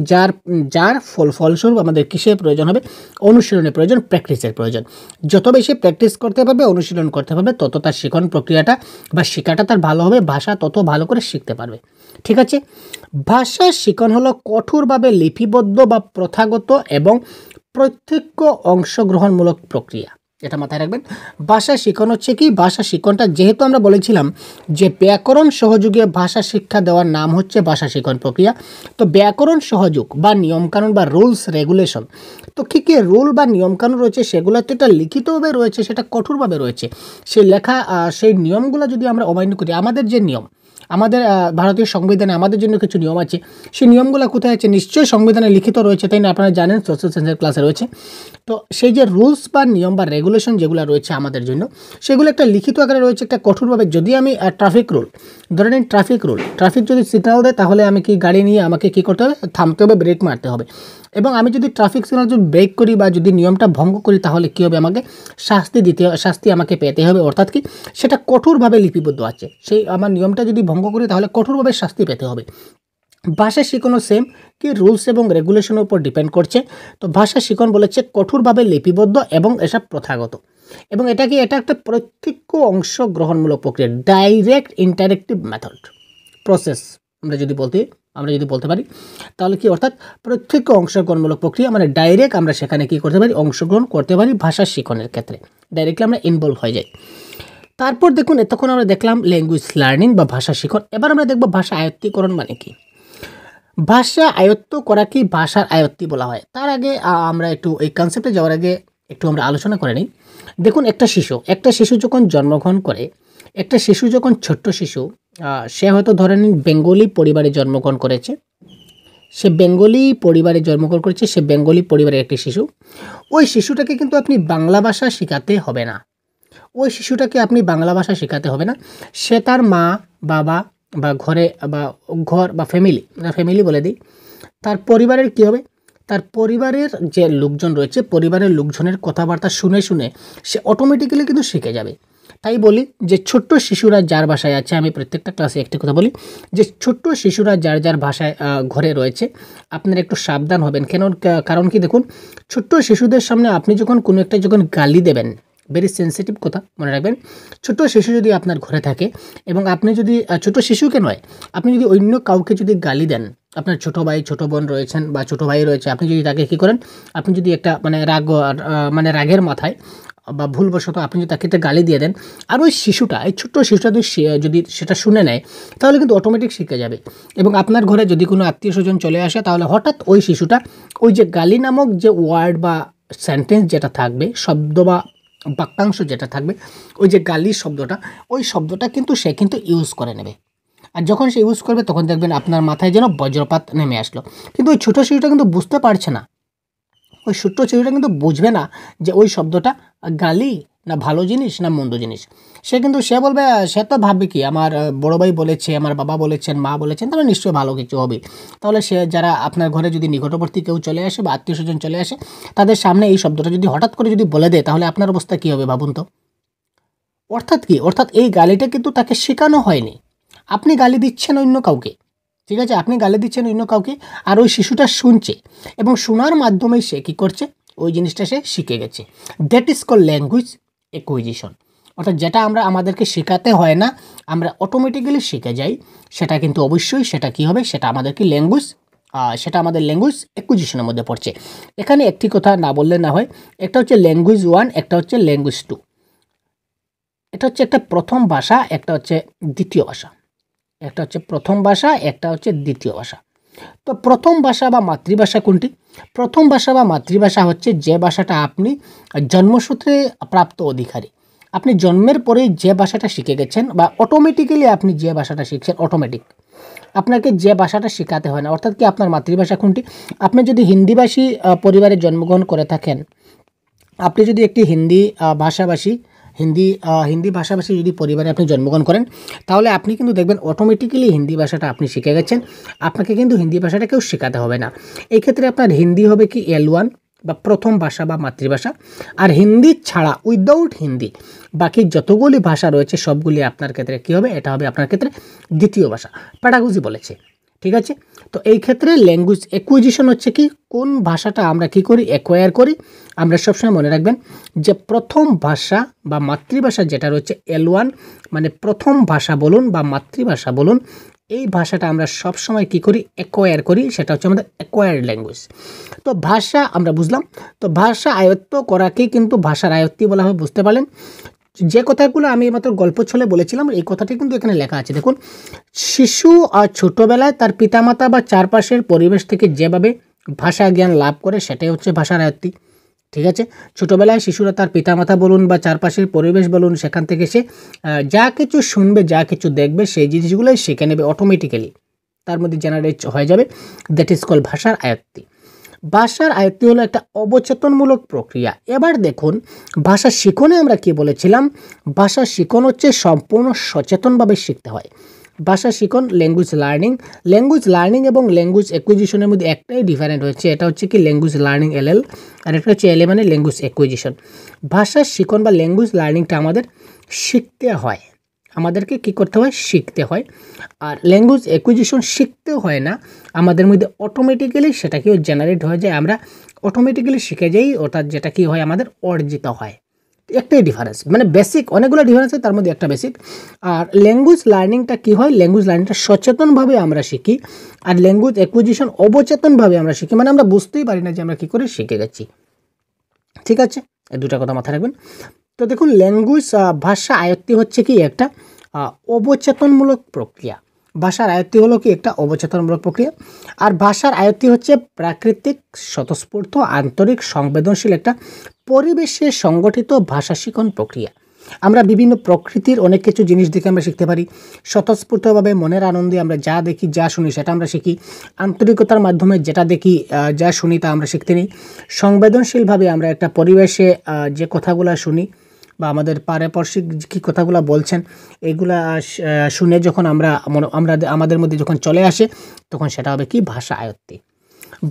Speaker 1: যার ফলস্বরূপ আমাদের কিসের প্রয়োজন হবে? অনুশীলনের প্রয়োজন, প্র্যাকটিসের প্রয়োজন। যত বেশি প্র্যাকটিস করতে পারবে, অনুশীলন করতে পারবে, তত তার শিখন প্রক্রিয়াটা বা শেখাটা তার ভালো হবে, ভাষা তত ভালো করে শিখতে পারবে। ঠিক আছে। ভাষা শিখন হলো কঠোরভাবে লিপিবদ্ধ বা প্রথাগত এবং প্রত্যক্ষ অংশগ্রহণমূলক প্রক্রিয়া, এটা মাথায় রাখবেন। ভাষা শিখন হচ্ছে কি, ভাষা শিখনটা যেহেতু আমরা বলেছিলাম যে ব্যাকরণ সহযোগে ভাষা শিক্ষা দেওয়ার নাম হচ্ছে ভাষা শিখন প্রক্রিয়া। তো ব্যাকরণ সহযোগ বা নিয়মকানুন বা রুলস রেগুলেশন, তো কী কী রুল বা নিয়মকানুন রয়েছে সেগুলো তো এটা লিখিতভাবে রয়েছে, সেটা কঠোরভাবে রয়েছে। সেই লেখা সেই নিয়মগুলো যদি আমরা অমান্য করি, আমাদের যে নিয়ম, আমাদের ভারতীয় সংবিধানে আমাদের জন্য কিছু নিয়ম আছে, সেই নিয়মগুলো কোথায় আছে? নিশ্চয়ই সংবিধানে লিখিত রয়েছে, তাই না? আপনারা জানেন, সোশ্যাল সায়েন্সের ক্লাসে রয়েছে। তো সেই যে রুলস বা নিয়ম বা রেগুলেশন যেগুলো রয়েছে আমাদের জন্য, সেগুলো একটা লিখিত আকারে রয়েছে, একটা কঠোরভাবে। যদি আমি ট্রাফিক রুল ধরে নিন, ট্রাফিক যদি সিগন্যাল দেয়, তাহলে আমি কি গাড়ি নিয়ে আমাকে কী করতে হবে? থামতে হবে, ব্রেক মারতে হবে। এবং আমি যদি ট্রাফিক সিগন্যাল যদি ব্রেক করি বা যদি নিয়মটা ভঙ্গ করি, তাহলে কী হবে? আমাকে শাস্তি আমাকে পেতে হবে। অর্থাৎ কি, সেটা কঠোরভাবে লিপিবদ্ধ আছে। সেই আমার নিয়মটা যদি ভঙ্গ করি, তাহলে কঠোরভাবে শাস্তি পেতে হবে। ভাষা শিখনও সেম, কি রুলস এবং রেগুলেশনের উপর ডিপেন্ড করছে। তো ভাষা শিখন বলেছে কঠোরভাবে লিপিবদ্ধ এবং এসব প্রথাগত, এবং এটা একটা প্রত্যক্ষ অংশগ্রহণমূলক প্রক্রিয়া, ডাইরেক্ট ইন্টারেক্টিভ মেথড প্রসেস আমরা যদি বলতে পারি, তাহলে কি? অর্থাৎ প্রত্যক্ষ অংশগ্রহণমূলক প্রক্রিয়া, মানে ডাইরেক্ট আমরা সেখানে কী করতে পারি? অংশগ্রহণ করতে পারি ভাষা শিখনের ক্ষেত্রে, ডাইরেক্টলি আমরা ইনভলভ হয়ে যাই। তারপর দেখুন, এতক্ষণ আমরা দেখলাম ল্যাঙ্গুয়েজ লার্নিং বা ভাষা শিখন। এবার আমরা দেখব ভাষা আয়ত্তীকরণ মানে কি। ভাষা আয়ত্ত করা কি ভাষার আয়ত্তি বলা হয়? তার আগে আমরা একটু এই কনসেপ্টে যাওয়ার আগে একটু আমরা আলোচনা করে নিই। দেখুন, একটা শিশু যখন জন্মগ্রহণ করে, একটা শিশু যখন ছোট্ট শিশু, সে হয়তো ধরে নিন বেঙ্গলি পরিবারে জন্মগ্রহণ করেছে, সে বেঙ্গলি পরিবারের একটি শিশু। ওই শিশুটাকে কিন্তু আপনি বাংলা ভাষা শেখাতে হবে না। সে তার মা বাবা বা ঘর বা ফ্যামিলি বলে দিই, তার পরিবারের কী হবে? তার পরিবারের যে লোকজন রয়েছে, পরিবারের লোকজনের কথাবার্তা শুনে শুনে সে অটোমেটিক্যালি কিন্তু শিখে যাবে। তাই বলি যে ছোট্ট শিশুরা যার বাসায় আছে, আমি প্রত্যেকটা ক্লাসে একটি কথা বলি যে ছোট্ট শিশুরা যার বাসায় ঘরে রয়েছে, আপনারা একটু সাবধান হবেন। কারণ কি, দেখুন, ছোট্ট শিশুদের সামনে আপনি যখন কোনো একটা গালি দেবেন ভেরি সেন্সিটিভ কথা মনে রাখবেন। ছোট শিশু যদি আপনার ঘরে থাকে এবং আপনি যদি ছোট শিশুকে নয়, আপনি যদি অন্য কাউকে যদি গালি দেন, আপনার ছোট ভাই ছোট বোন রয়েছেন বা ছোট ভাই রয়েছে, আপনি যদি তাকে কী করেন, আপনি যদি একটা মানে রাগের মাথায় বা ভুলবশত আপনি যদি তাকে একটা গালি দিয়ে দেন, আর ওই শিশুটা, এই ছোট্ট শিশুটা যদি সেটা শুনে নেয়, তাহলে কিন্তু অটোমেটিক শিখে যাবে। এবং আপনার ঘরে যদি কোনো আত্মীয় স্বজন চলে আসে, তাহলে হঠাৎ ওই শিশুটা ওই যে গালি নামক যে ওয়ার্ড বা সেন্টেন্স যেটা থাকবে, শব্দ বা বাক্যাংশ যেটা থাকবে, ওই যে গালি শব্দটা, ওই শব্দটা কিন্তু সে কিন্তু ইউজ করে নেবে। আর যখন সে ইউজ করবে তখন দেখবেন আপনার মাথায় যেন বজ্রপাত নেমে আসলো। কিন্তু ওই ছোটো শিশুটা কিন্তু বুঝতে পারছে না, ওই ছোট্ট শিশুটা কিন্তু বুঝবে না যে ওই শব্দটা গালি না ভালো জিনিস না মন্দ জিনিস। সে বলবে, সে তো ভাববে কি, আমার বড় ভাই বলেছে, আমার বাবা বলেছেন, মা বলেছেন, তাহলে নিশ্চয়ই ভালো কিছু হবে। তাহলে সে যারা আপনার ঘরে যদি নিকটবর্তী কেউ চলে আসে বা আত্মীয় স্বজন চলে আসে, তাদের সামনে এই শব্দটা যদি হঠাৎ করে যদি বলে দেয়, তাহলে আপনার অবস্থা কী হবে ভাবুন তো। অর্থাৎ কি, অর্থাৎ এই গালিটা কিন্তু তাকে শেখানো হয়নি, আপনি গালি দিচ্ছেন অন্য কাউকে, ঠিক আছে, আপনি গালি দিচ্ছেন অন্য কাউকে, আর ওই শিশুটা শুনছে এবং শোনার মাধ্যমেই সে কী করছে, ওই জিনিসটা সে শিখে গেছে। That is call language acquisition. অর্থাৎ যেটা আমাদেরকে শেখাতে হয় না, আমরা অটোমেটিক্যালি শিখে যাই, সেটা কিন্তু অবশ্যই সেটা কী হবে, সেটা আমাদেরকে সেটা আমাদের ল্যাঙ্গুয়েজ অ্যাকুইজিশনের মধ্যে পড়ছে। এখানে একটি কথা না বললে না হয়, একটা হচ্ছে ল্যাঙ্গুয়েজ 1, একটা হচ্ছে ল্যাঙ্গুয়েজ 2। এটা হচ্ছে একটা প্রথম ভাষা, একটা হচ্ছে দ্বিতীয় ভাষা। একটা হচ্ছে প্রথম ভাষা, একটা হচ্ছে দ্বিতীয় ভাষা। তো প্রথম ভাষা বা মাতৃভাষা কোনটি? প্রথম ভাষা বা মাতৃভাষা হচ্ছে যে ভাষাটা আপনি জন্মসূত্রে প্রাপ্ত অধিকারী। আপনি জন্মের পরেই যে ভাষাটা শিখে গেছেন বা অটোমেটিক্যালি আপনি যে ভাষাটা শিখছেন, অটোমেটিক, আপনাকে যে ভাষাটা শেখাতে হয় না। অর্থাৎ কি, আপনার মাতৃভাষা কোনটি? আপনি যদি হিন্দিভাষী পরিবারে জন্মগ্রহণ করে থাকেন, আপনি যদি একটি হিন্দি ভাষাভাষী যদি পরিবারে আপনি জন্মগ্রহণ করেন, তাহলে আপনি কিন্তু দেখবেন অটোমেটিক্যালি হিন্দি ভাষাটা আপনি শিখে গেছেন। আপনাকে কিন্তু হিন্দি ভাষাটা কেউ শেখাতে হবে না। এই ক্ষেত্রে আপনার হিন্দি হবে কি L1 বা প্রথম ভাষা বা মাতৃভাষা। আর হিন্দি ছাড়া, উইদাউট হিন্দি, বাকি যতগুলি ভাষা রয়েছে সবগুলি আপনার ক্ষেত্রে কী হবে, এটা হবে আপনার ক্ষেত্রে দ্বিতীয় ভাষা। প্যাডাগজি বলেছে, ঠিক আছে। তো এই ক্ষেত্রে ল্যাঙ্গুয়েজ অ্যাকুইজিশন হচ্ছে কি, কোন ভাষাটা আমরা কি করি, অ্যাকোয়ার করি। আমরা সবসময় মনে রাখবেন যে প্রথম ভাষা বা মাতৃভাষা যেটা রয়েছে L1, মানে প্রথম ভাষা বলুন বা মাতৃভাষা বলুন, এই ভাষাটা আমরা সবসময় কি করি, অ্যাকোয়ার করি, সেটা হচ্ছে আমাদের অ্যাকোয়ার্ড ল্যাঙ্গুয়েজ। তো ভাষা আমরা বুঝলাম, তো ভাষা আয়ত্ত করাকেই কিন্তু ভাষার আয়ত্তি বলা হয়, বুঝতে পারলেন। যে কথাগুলো আমি মাত্র গল্প ছলে বলেছিলাম, এই কথাটি কিন্তু এখানে লেখা আছে, দেখুন। শিশু ছোটোবেলায় তার পিতামাতা বা চারপাশের পরিবেশ থেকে যেভাবে ভাষা জ্ঞান লাভ করে, সেটাই হচ্ছে ভাষার আয়ত্তি, ঠিক আছে। ছোটোবেলায় শিশুরা তার পিতামাতা বলুন বা চারপাশের পরিবেশ বলুন, সেখান থেকে সে যা কিছু শুনবে, যা কিছু দেখবে, সেই জিনিসগুলোই শিখে নেবে অটোমেটিক্যালি, তার মধ্যে জেনারেট হয়ে যাবে। দ্যাট ইজ কল ভাষার আয়ত্তি। ভাষার আয়ত্তি হলো একটা অবচেতনমূলক প্রক্রিয়া। এবার দেখুন, ভাষা শিখনে আমরা কি বলেছিলাম, ভাষা শিখন হচ্ছে সম্পূর্ণ সচেতনভাবে শিখতে হয়। ভাষা শিখন ল্যাঙ্গুয়েজ লার্নিং এবং ল্যাঙ্গুয়েজ অ্যাকুইজিশনের মধ্যে একটাই ডিফারেন্ট হচ্ছে, এটা হচ্ছে কি ল্যাঙ্গুয়েজ লার্নিং LL, আর একটা হচ্ছে LA মানে ল্যাঙ্গুয়েজ অ্যাকুইজিশন। ভাষা শিখন বা ল্যাঙ্গুয়েজ লার্নিংটা আমাদের শিখতে হয়, আমাদেরকে কী করতে হয়, শিখতে হয়। আর ল্যাঙ্গুয়েজ অ্যাকুইজিশন শিখতে হয় না, আমাদের মধ্যে অটোমেটিক্যালি সেটা কি জেনারেট হয়ে যায়, আমরা অটোমেটিক্যালি শিখে যাই, অর্থাৎ যেটা কি হয়, আমাদের অর্জিত হয়। একটাই ডিফারেন্স, মানে বেসিক অনেকগুলো ডিফারেন্স হয়, তার মধ্যে একটা বেসিক। আর ল্যাঙ্গুয়েজ লার্নিংটা কী হয়, ল্যাঙ্গুয়েজ লার্নিংটা সচেতনভাবে আমরা শিখি, আর ল্যাঙ্গুয়েজ অ্যাকুইজিশন অবচেতনভাবে আমরা শিখি, মানে আমরা বুঝতেই পারি না যে আমরা কী করে শিখে গেছি, ঠিক আছে। এই দুটা কথা মাথায় রাখবেন। তো দেখুন, ল্যাঙ্গুয়েজ ভাষা আয়ত্তি হচ্ছে কি একটা অবচেতনমূলক প্রক্রিয়া। ভাষার আয়ত্তি হলো কি একটা অবচেতনমূলক প্রক্রিয়া। আর ভাষার আয়ত্তি হচ্ছে প্রাকৃতিক, স্বতঃস্ফূর্ত, আন্তরিক, সংবেদনশীল একটা পরিবেশে সংগঠিত ভাষা শিখন প্রক্রিয়া। আমরা বিভিন্ন প্রকৃতির অনেক কিছু জিনিস দেখে আমরা শিখতে পারি। স্বতঃস্ফূর্তভাবে মনের আনন্দে আমরা যা দেখি, যা শুনি, সেটা আমরা শিখি। আন্তরিকতার মাধ্যমে যেটা দেখি, যা শুনি, তা আমরা শিখতে নিই। সংবেদনশীলভাবে আমরা একটা পরিবেশে যে কথাগুলো শুনি বা আমাদের পারিপার্শ্বিক কী কথাগুলো বলছেন, এগুলা শুনে যখন আমরা আমাদের মধ্যে যখন চলে আসে, তখন সেটা হবে কি, ভাষা আয়ত্তি।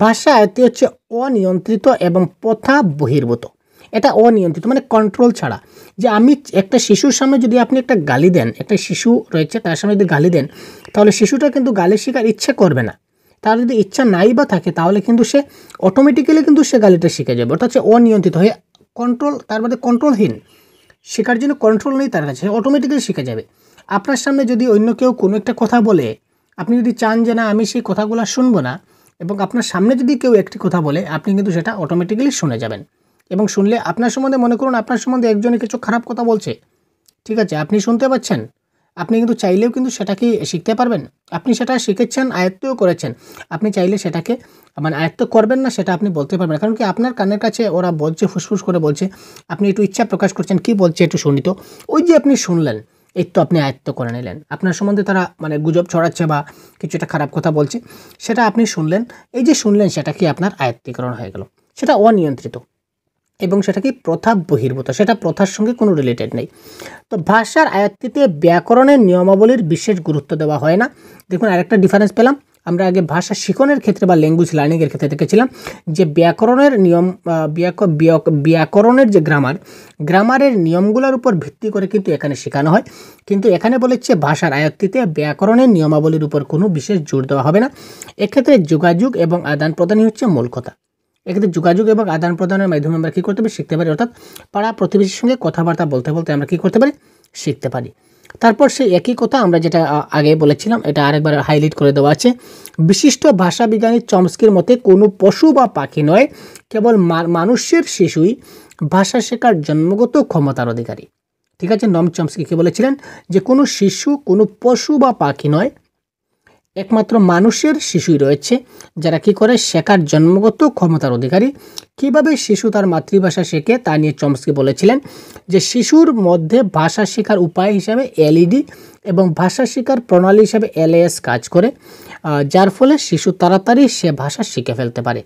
Speaker 1: ভাষা আয়ত্তি হচ্ছে অনিয়ন্ত্রিত এবং প্রথা বহির্ভূত। এটা অনিয়ন্ত্রিত মানে কন্ট্রোল ছাড়া। যে আমি একটা শিশুর সামনে যদি আপনি একটা গালি দেন, একটা শিশু রয়েছে তার সামনে যদি গালি দেন, তাহলে শিশুটা কিন্তু গালি শেখার ইচ্ছা করবে না। তার যদি ইচ্ছা নাই বা থাকে, তাহলে কিন্তু সে অটোমেটিক্যালি কিন্তু সে গালিটা শিখে যাবে। অর্থাৎ হচ্ছে অনিয়ন্ত্রিত হয়ে কন্ট্রোল, তার মধ্যে কন্ট্রোলহীন, শেখার জন্য কন্ট্রোল নেই তার কাছে, অটোমেটিক্যালি শিখে যাবে। আপনার সামনে যদি অন্য কেউ কোনো একটা কথা বলে, আপনি যদি চান যে না আমি সেই কথাগুলো শুনবো না, এবং আপনার সামনে যদি কেউ একটি কথা বলে, আপনি কিন্তু সেটা অটোমেটিক্যালি শুনে যাবেন। এবং শুনলে আপনার সম্বন্ধে, মনে করুন আপনার সম্বন্ধে একজনে কিছু খারাপ কথা বলছে, ঠিক আছে, আপনি শুনতে পাচ্ছেন, আপনি কিন্তু চাইলেও কিন্তু সেটাকে শিখতে পারবেন। আপনি সেটা শিখেছেন, আয়ত্তও করেছেন, আপনি চাইলে সেটাকে মানে আয়ত্ত করবেন না সেটা আপনি বলতে পারবেন, কারণ কি আপনার কানের কাছে ওরা বলছে, ফুসফুস করে বলছে, আপনি একটু ইচ্ছা প্রকাশ করছেন কি বলছে একটু শুনি তো, ওই যে আপনি শুনলেন, এই তো আপনি আয়ত্ত করে নিলেন। আপনার সম্বন্ধে তারা মানে গুজব ছড়াচ্ছে বা কিছু একটা খারাপ কথা বলছে, সেটা আপনি শুনলেন, এই যে শুনলেন সেটা কি আপনার আয়ত্তীকরণ হয়ে গেল। সেটা অনিয়ন্ত্রিত এবং সেটা কি প্রথা বহির্ভূত, সেটা প্রথার সঙ্গে কোনো রিলেটেড নেই। তো ভাষার আয়ত্তিতে ব্যাকরণের নিয়মাবলীর বিশেষ গুরুত্ব দেওয়া হয় না। দেখুন আরেকটা ডিফারেন্স পেলাম, আমরা আগে ভাষা শিখনের ক্ষেত্রে বা ল্যাঙ্গুয়েজ লার্নিংয়ের ক্ষেত্রে দেখেছিলাম যে ব্যাকরণের নিয়ম, ব্যাকরণের যে গ্রামারের নিয়মগুলোর উপর ভিত্তি করে কিন্তু এখানে শেখানো হয়, কিন্তু এখানে বলেছে ভাষার আয়ত্তিতে ব্যাকরণের নিয়মাবলীর উপর কোনো বিশেষ জোর দেওয়া হবে না। এক্ষেত্রে যোগাযোগ এবং আদান প্রদানই হচ্ছে মূল কথা। এক্ষেত্রে যোগাযোগ এবং আদান প্রদানের মাধ্যমে আমরা কী করতে পারি, শিখতে পারি, অর্থাৎ পাড়া প্রতিবেশীর সঙ্গে কথাবার্তা বলতে বলতে আমরা কী করতে পারি, শিখতে পারি। তারপর সেই একই কথা আমরা যেটা আগে বলেছিলাম, এটা আরেকবার হাইলাইট করে দেওয়া আছে, বিশিষ্ট ভাষাবিজ্ঞানী চমস্কির মতে কোনো পশু বা পাখি নয়, কেবল মানুষের শিশুই ভাষা শেখার জন্মগত ক্ষমতার অধিকারী। ঠিক আছে, নম চমস্কি কী বলেছিলেন যে কোনো শিশু কোনো পশু বা পাখি নয়, একমাত্র মানুষের শিশুই রয়েছে যারা কি করে শেখার জন্মগত ক্ষমতার অধিকারী। কিভাবে শিশু তার মাতৃভাষা শেখে তা নিয়ে চমস্কি বলেছিলেন যে শিশুর মধ্যে ভাষা শেখার উপায় হিসাবে এলইডি এবং ভাষা শেখার প্রণালী হিসাবে এলএএস কাজ করে, যার ফলে শিশু তাড়াতাড়ি সে ভাষা শিখে ফেলতে পারে।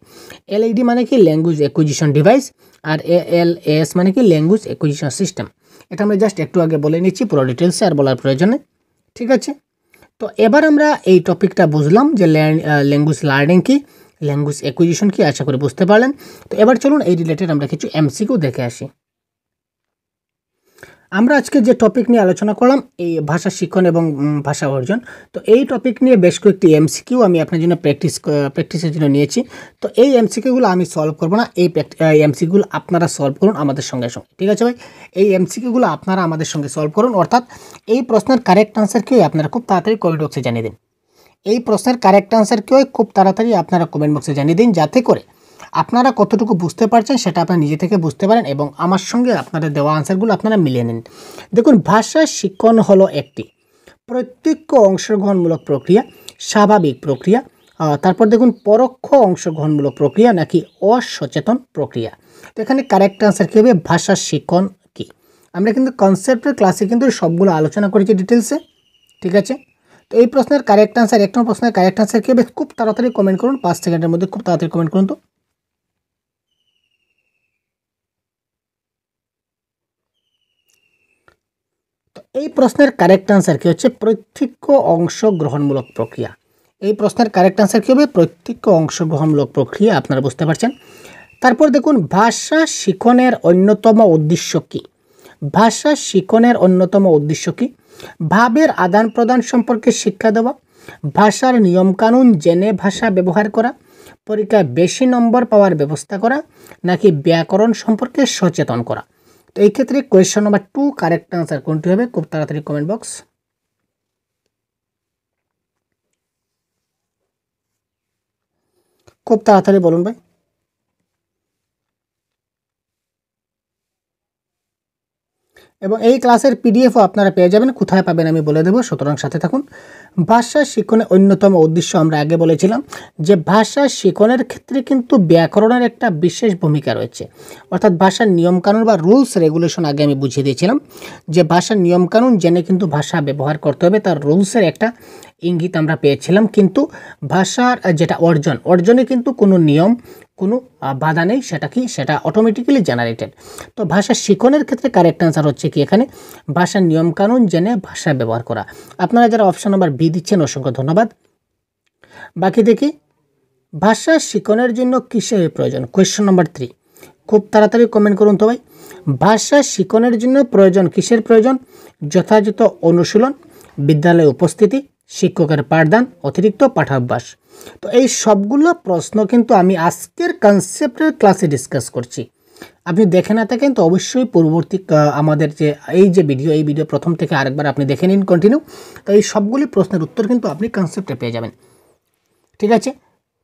Speaker 1: এলইডি মানে কি ল্যাঙ্গুয়েজ অ্যাকুইজিশন ডিভাইস, আর এলএএস মানে কি ল্যাঙ্গুয়েজ অ্যাকুইজিশন সিস্টেম। এটা আমরা জাস্ট একটু আগে বলে নিচ্ছি, পুরো ডিটেলসে আর বলার প্রয়োজন নেই। ঠিক আছে, তো এবার আমরা এই টপিকটা বুঝলাম যে ল্যাঙ্গুয়েজ লার্নিং কি, ল্যাঙ্গুয়েজ অ্যাকুইজিশন কি, আশা করি বুঝতে পারলেন। তো এবার চলুন এই রিলেটেড আমরা কিছু এমসিকিউ দেখে আসি। আমরা আজকে যে টপিক নিয়ে আলোচনা করলাম এই ভাষা শিক্ষণ এবং ভাষা অর্জন, তো এই টপিক নিয়ে বেশ কয়েকটি এমসিকিউ আমি আপনার জন্য প্র্যাকটিসের জন্য নিয়েছি। তো এই এমসিকিউগুলো আমি সলভ করব না, এই এমসিকিউগুলো আপনারা সলভ করুন আমাদের সঙ্গে সঙ্গে। ঠিক আছে ভাই, এই এমসিকিউগুলো আপনারা আমাদের সঙ্গে সলভ করুন, অর্থাৎ এই প্রশ্নের কারেক্ট আনসার কি আপনারা খুব তাড়াতাড়ি কমেন্ট বক্সে জানিয়ে দিন। এই প্রশ্নের কারেক্ট আনসার কি খুব তাড়াতাড়ি আপনারা কমেন্ট বক্সে জানিয়ে দিন, যাতে করে আপনারা কতটুকু বুঝতে পারছেন সেটা আপনারা নিজে থেকে বুঝতে পারেন এবং আমার সঙ্গে আপনাদের দেওয়া আনসারগুলো আপনারা মিলিয়ে নিন। দেখুন, ভাষা শিক্ষণ হলো একটি প্রত্যক্ষ অংশগ্রহণমূলক প্রক্রিয়া, স্বাভাবিক প্রক্রিয়া, তারপর দেখুন পরোক্ষ অংশগ্রহণমূলক প্রক্রিয়া নাকি অসচেতন প্রক্রিয়া। তো এখানে কারেক্ট আনসার কী হবে, ভাষা শিক্ষণ কি। আমরা কিন্তু কনসেপ্টের ক্লাসে কিন্তু সবগুলো আলোচনা করেছি ডিটেলসে। ঠিক আছে, তো এই প্রশ্নের কারেক্ট আনসার, এক নম্বর প্রশ্নের কারেক্ট আনসার কী হবে, খুব তাড়াতাড়ি কমেন্ট করুন, 5 সেকেন্ডের মধ্যে খুব তাড়াতাড়ি কমেন্ট করুন। তো এই প্রশ্নের কারেক্ট আনসার কি হচ্ছে, প্রত্যক্ষ অংশগ্রহণমূলক প্রক্রিয়া। এই প্রশ্নের কারেক্ট আনসার কী হবে, প্রত্যক্ষ অংশগ্রহণমূলক প্রক্রিয়া, আপনারা বুঝতে পারছেন। তারপর দেখুন, ভাষা শিখনের অন্যতম উদ্দেশ্য কী। ভাষা শিখনের অন্যতম উদ্দেশ্য কী, ভাবের আদান প্রদান সম্পর্কে শিক্ষা দেওয়া, ভাষার নিয়মকানুন জেনে ভাষা ব্যবহার করা, পরীক্ষায় বেশি নম্বর পাওয়ার ব্যবস্থা করা, নাকি ব্যাকরণ সম্পর্কে সচেতন করা। তো এই ক্ষেত্রে কোয়েশ্চন নাম্বার 2 কারেক্ট আনসার কোনটি হবে, খুব তাড়াতাড়ি কমেন্ট বক্স, খুব তাড়াতাড়ি বলুন ভাই। এবং এই ক্লাসের পিডিএফও আপনারা পেয়ে যাবেন, কোথায় পাবেন আমি বলে দেবো, সুতরাং সাথে থাকুন। ভাষা শিক্ষণের অন্যতম উদ্দেশ্য আমরা আগে বলেছিলাম যে ভাষা শিক্ষণের ক্ষেত্রে কিন্তু ব্যাকরণের একটা বিশেষ ভূমিকা রয়েছে, অর্থাৎ ভাষার নিয়মকানুন বা রুলস রেগুলেশন আগে আমি বুঝিয়ে দিয়েছিলাম যে ভাষার নিয়মকানুন জেনে কিন্তু ভাষা ব্যবহার করতে হবে, তার রুলসের একটা ইঙ্গিত আমরা পেয়েছিলাম। কিন্তু ভাষার যেটা অর্জনে কিন্তু কোনো নিয়ম, কোনো বাধা নেই, সেটা কি, সেটা অটোমেটিক্যালি জেনারেটেড। তো ভাষা শিখনের ক্ষেত্রে কারেক্ট আনসার হচ্ছে কি এখানে, ভাষার নিয়মকানুন জেনে ভাষা ব্যবহার করা। আপনারা যারা অপশন নাম্বার বি দিচ্ছেন অসংখ্য ধন্যবাদ। বাকি দেখি, ভাষা শিখনের জন্য কিসের প্রয়োজন, কোয়েশ্চন নাম্বার 3, খুব তাড়াতাড়ি কমেন্ট করুন তো ভাই। ভাষা শিখনের জন্য প্রয়োজন, কিসের প্রয়োজন, যথাযথ অনুশীলন, বিদ্যালয়ে উপস্থিতি, শিক্ষকের পাঠদান, অতিরিক্ত পাঠাভ্যাস। তো এই সবগুলো প্রশ্ন কিন্তু আমি আজকের কনসেপ্টের ক্লাসে ডিসকাস করছি। আপনি দেখে না থাকেন তো অবশ্যই পূর্ববর্তী আমাদের যে এই ভিডিও প্রথম থেকে আরেকবার আপনি দেখে নিন কন্টিনিউ। তো এই সবগুলি প্রশ্নের উত্তর কিন্তু আপনি কনসেপ্টে পেয়ে যাবেন, ঠিক আছে।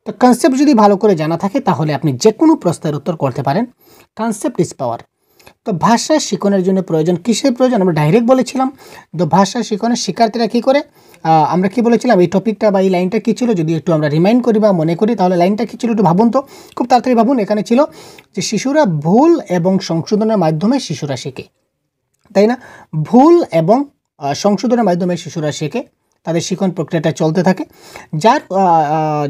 Speaker 1: তো কনসেপ্ট যদি ভালো করে জানা থাকে তাহলে আপনি যে কোনো প্রশ্নের উত্তর করতে পারেন। Concept is power. তো ভাষা শিখনের জন্য প্রয়োজন, কিসের প্রয়োজন আমরা ডাইরেক্ট বলেছিলাম। তো ভাষা শিখনের শিক্ষার্থীরা কী করে, আমরা কি বলেছিলাম, এই টপিকটা বা এই লাইনটা কী ছিল, যদি একটু আমরা রিমাইন্ড করি বা মনে করি তাহলে লাইনটা কী ছিল একটু ভাবুন তো, খুব তাড়াতাড়ি ভাবুন। এখানে ছিল যে শিশুরা ভুল এবং সংশোধনের মাধ্যমে শিশুরা শেখে, তাই না? ভুল এবং সংশোধনের মাধ্যমে শিশুরা শেখে, তাদের শিখন প্রক্রিয়াটা চলতে থাকে,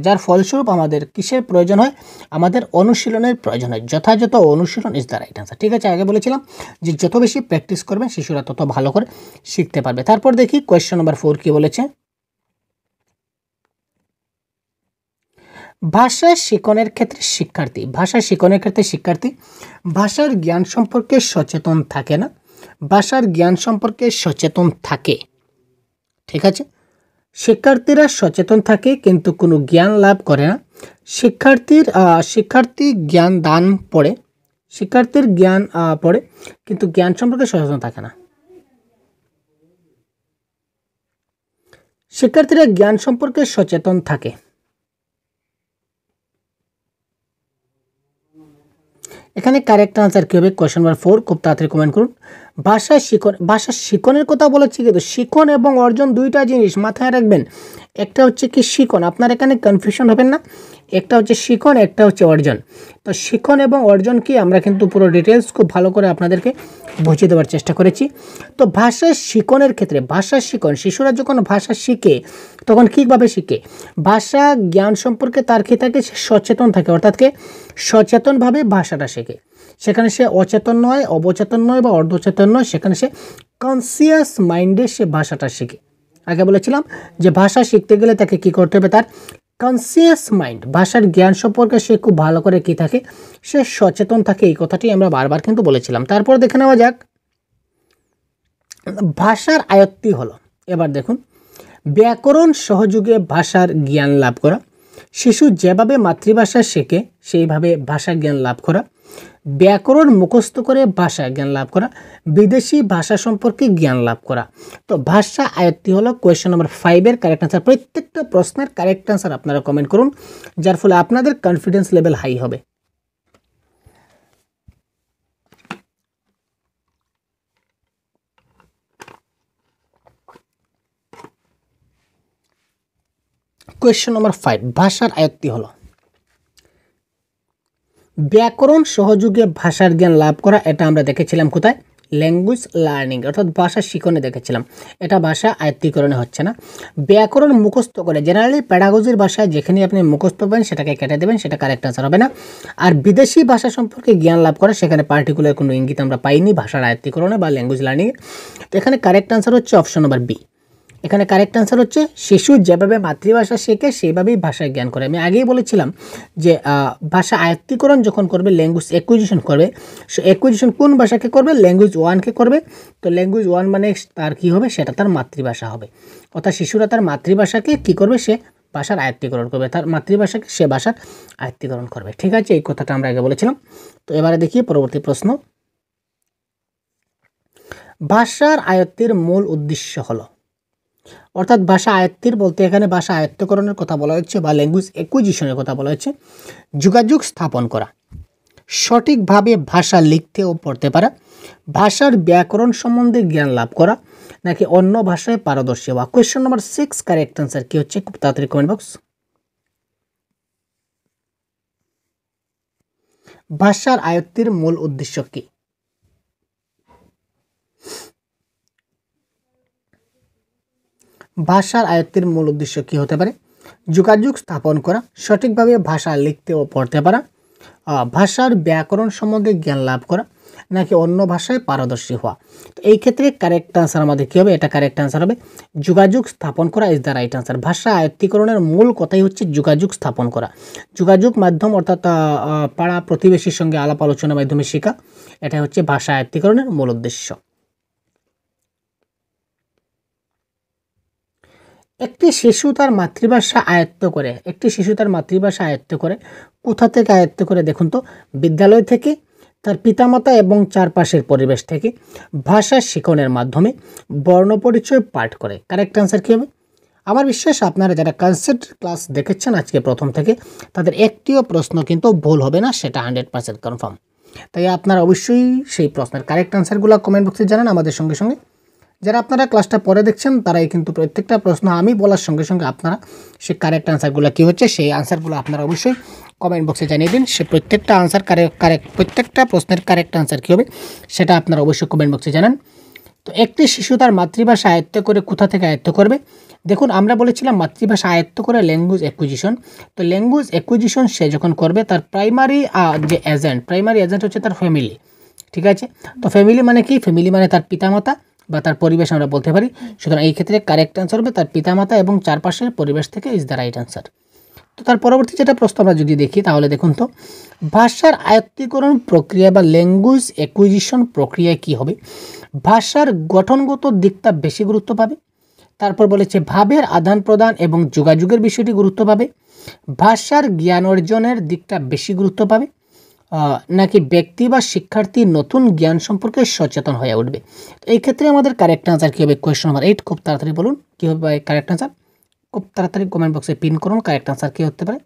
Speaker 1: যার ফলস্বরূপ আমাদের কিসের প্রয়োজন হয়, আমাদের অনুশীলনের প্রয়োজন হয়। যথাযথ অনুশীলন ইজ দ্য রাইট আনসার, ঠিক আছে। আগে বলেছিলাম যে যত বেশি প্র্যাকটিস করবেন শিশুরা তত ভালো করে শিখতে পারবে। তারপর দেখি কোয়েশ্চেন নম্বর 4 কি বলেছে। ভাষা শিখনের ক্ষেত্রে শিক্ষার্থী ভাষার জ্ঞান সম্পর্কে সচেতন থাকে না, ভাষার জ্ঞান সম্পর্কে সচেতন থাকে, ঠিক আছে। শিক্ষার্থীরা সচেতন থাকে কিন্তু কোনো জ্ঞান লাভ করে না। শিক্ষার্থীর জ্ঞান পড়ে কিন্তু জ্ঞান সম্পর্কে সচেতন থাকে না। শিক্ষার্থীরা জ্ঞান সম্পর্কে সচেতন থাকে। এখানে কারেক্ট আনসার কী হবে, কোয়েশ্চেন নাম্বার 4, খুব তাড়াতাড়ি কমেন্ট করুন। ভাষা শিখনের কথা বলেছি, কিন্তু শিখন এবং অর্জন দুইটা জিনিস মাথায় রাখবেন। একটা হচ্ছে কি শিখন, আপনার এখানে কনফিউশন হবেন না, একটা হচ্ছে শিখন, একটা হচ্ছে অর্জন। তো শিখন এবং অর্জন কি আমরা কিন্তু পুরো ডিটেলস খুব ভালো করে আপনাদেরকে বুঝিয়ে দেওয়ার চেষ্টা করেছি। তো ভাষা শিখনের ক্ষেত্রে শিশুরা যখন ভাষা শিখে তখন কীভাবে শিখে, ভাষা জ্ঞান সম্পর্কে তার কি থাকে, সে সচেতন থাকে, অর্থাৎ সচেতনভাবে ভাষাটা শেখে। সেখানে সে অচেতন নয়, অবচেতন নয় বা অর্ধচেতন নয়, সেখানে সে কনসিয়াস মাইন্ডে সে ভাষাটা শেখে। আগে বলেছিলাম যে ভাষা শিখতে গেলে তাকে কি করতে হবে, তার কনসিয়াস মাইন্ড, ভাষার জ্ঞান সম্পর্কে সে খুব ভালো করে কি থাকে, সে সচেতন থাকে। এই কথাটি আমরা বারবার কিন্তু বলেছিলাম। তারপর দেখে নেওয়া যাক ভাষার আয়ত্তি হলো। এবার দেখুন, ব্যাকরণ সহযোগে ভাষার জ্ঞান লাভ করা, শিশু যেভাবে মাতৃভাষা শেখে সেইভাবে ভাষা জ্ঞান লাভ করা, ব্যাকরণ মুখস্থ করে ভাষা জ্ঞান লাভ করা, বিদেশি ভাষা সম্পর্কে জ্ঞান লাভ করা। তো ভাষা আয়ত্তি হলো কোয়েশ্চেন নম্বর 5-এর কারেক্ট আনসার। প্রত্যেকটা প্রশ্নের কারেক্ট আনসার আপনারা কমেন্ট করুন, যার ফলে আপনাদের কনফিডেন্স লেভেল হাই হবে। কোয়েশ্চেন নম্বর 5, ভাষার আয়ত্তি হলো ব্যাকরণ সহযোগে ভাষার জ্ঞান লাভ করা। এটা আমরা দেখেছিলাম কোথায়, ল্যাঙ্গুয়েজ লার্নিং, অর্থাৎ ভাষা শিখনে দেখেছিলাম। এটা ভাষা আয়ত্তীকরণে হচ্ছে না। ব্যাকরণ মুখস্থ করে, জেনারেলি প্যাডাগজির ভাষায় যেখানে আপনি মুখস্থ পাবেন সেটাকে কেটে দেবেন, সেটা কারেক্ট আনসার হবে না। আর বিদেশি ভাষা সম্পর্কে জ্ঞান লাভ করা, সেখানে পার্টিকুলার কোনো ইঙ্গিত আমরা পাইনি ভাষার আয়ত্তীকরণে বা ল্যাঙ্গুয়েজ লার্নিংয়ে। তো এখানে কারেক্ট আনসার হচ্ছে অপশন নম্বর বি। এখানে কারেক্ট আনসার হচ্ছে শিশু যেভাবে মাতৃভাষা শেখে সেইভাবেই ভাষায় জ্ঞান করে। আমি আগেই বলেছিলাম যে ভাষা আয়ত্তীকরণ যখন করবে, ল্যাঙ্গুয়েজ অ্যাকুইজিশন করবে, সে অ্যাকুইজিশন কোন ভাষাকে করবে, ল্যাঙ্গুয়েজ 1কে করবে। তো ল্যাঙ্গুয়েজ 1 মানে তার কী হবে, সেটা তার মাতৃভাষা হবে। অর্থাৎ শিশুরা তার মাতৃভাষাকে কী করবে, সে ভাষার আয়ত্তীকরণ করবে, তার মাতৃভাষাকে সে ভাষার আয়ত্তীকরণ করবে, ঠিক আছে। এই কথাটা আমরা আগে বলেছিলাম। তো এবারে দেখি পরবর্তী প্রশ্ন। ভাষার আয়ত্তের মূল উদ্দেশ্য হলো, অর্থাৎ ভাষা আয়ত্তের বলতে এখানে ভাষা আয়ত্তকরণের কথা বলা হচ্ছে বা ল্যাঙ্গুয়েজ অ্যাকুইজিশনের কথা বলা হচ্ছে। যোগাযোগ স্থাপন করা, সঠিকভাবে ভাষা লিখতে ও পড়তে পারা, ভাষার ব্যাকরণ সম্বন্ধে জ্ঞান লাভ করা, নাকি অন্য ভাষায় পারদর্শী হওয়া। কোয়েশ্চেন নম্বর 6 কারেক্ট আনসার কি হচ্ছে, খুব তাড়াতাড়ি কমেন্ট বক্স। ভাষার আয়ত্তের মূল উদ্দেশ্য কি? ভাষার আয়ত্তের মূল উদ্দেশ্য কী হতে পারে? যোগাযোগ স্থাপন করা, সঠিকভাবে ভাষা লিখতে ও পড়তে পারা, ভাষার ব্যাকরণ সম্বন্ধে জ্ঞান লাভ করা, নাকি অন্য ভাষায় পারদর্শী হওয়া। তো এই ক্ষেত্রে কারেক্ট আনসার আমাদের কী হবে, এটা কারেক্ট আনসার হবে যোগাযোগ স্থাপন করা ইজ দ্য রাইট আনসার। ভাষা আয়ত্তীকরণের মূল কথাই হচ্ছে যোগাযোগ স্থাপন করা। যোগাযোগ মাধ্যম অর্থাৎ পাড়া প্রতিবেশীর সঙ্গে আলাপ আলোচনার মাধ্যমে শেখা, এটা হচ্ছে ভাষা আয়ত্তীকরণের মূল উদ্দেশ্য। একটি শিশু তার মাতৃভাষা আয়ত্ত করে, কোথা থেকে আয়ত্ত করে দেখুন তো, বিদ্যালয় থেকে, তার পিতামাতা এবং চারপাশের পরিবেশ থেকে ভাষা শিখনের মাধ্যমে বর্ণ পরিচয় পাঠ করে। কারেক্ট অ্যান্সার কী হবে? আমার বিশ্বাস আপনারা যারা কনসেপ্ট ক্লাস দেখেছেন আজকে প্রথম থেকে, তাদের একটিও প্রশ্ন কিন্তু ভুল হবে না, সেটা 100% কনফার্ম। তাই আপনারা অবশ্যই সেই প্রশ্নের কারেক্ট অ্যান্সারগুলো কমেন্ট বক্সে জানান আমাদের সঙ্গে সঙ্গে। যারা আপনারা ক্লাসটা পরে দেখছেন তারাই কিন্তু প্রত্যেকটা প্রশ্ন আমি বলার সঙ্গে সঙ্গে আপনারা সেই কারেক্ট আনসারগুলো কী হচ্ছে সেই আনসারগুলো আপনারা অবশ্যই কমেন্ট বক্সে জানিয়ে দিন। সে প্রত্যেকটা আনসার প্রত্যেকটা প্রশ্নের কারেক্ট আনসার কী হবে সেটা আপনারা অবশ্যই কমেন্ট বক্সে জানান। তো একটি শিশু তার মাতৃভাষা আয়ত্ত করে কোথা থেকে আয়ত্ত করবে? দেখুন, আমরা বলেছিলাম মাতৃভাষা আয়ত্ত করে ল্যাঙ্গুয়েজ অ্যাকুইজিশন। তো ল্যাঙ্গুয়েজ অ্যাকুইজিশন সে যখন করবে তার প্রাইমারি এজেন্ট হচ্ছে তার ফ্যামিলি। ঠিক আছে, তো ফ্যামিলি মানে কি? ফ্যামিলি মানে তার পিতামাতা বা তার পরিবেশ আমরা বলতে পারি। সুতরাং এই ক্ষেত্রে কারেক্ট অ্যান্সার হবে তার পিতামাতা এবং চারপাশের পরিবেশ থেকে ইজ দ্য রাইট অ্যান্সার। তো তার পরবর্তী যেটা প্রশ্ন আমরা যদি দেখি তাহলে দেখুন তো, ভাষার আয়ত্তীকরণ প্রক্রিয়া বা ল্যাঙ্গুয়েজ অ্যাকুইজিশন প্রক্রিয়ায় কী হবে? ভাষার গঠনগত দিকটা বেশি গুরুত্ব পাবে। তারপর বলেছে ভাবের আদান প্রদান এবং যোগাযোগের বিষয়টি গুরুত্ব পাবে। ভাষার জ্ঞান অর্জনের দিকটা বেশি গুরুত্ব পাবে, নাকি ব্যক্তি বা শিক্ষার্থী নতুন জ্ঞান সম্পর্কে সচেতন হয়ে উঠবে? এই ক্ষেত্রে আমাদের কারেক্ট আনসার কী হবে? কোয়েশ্চন নাম্বার 8 খুব তাড়াতাড়ি বলুন কী হবে কারেক্ট আনসার, খুব তাড়াতাড়ি কমেন্ট বক্সে পিন করুন কারেক্ট আনসার কী হতে পারে।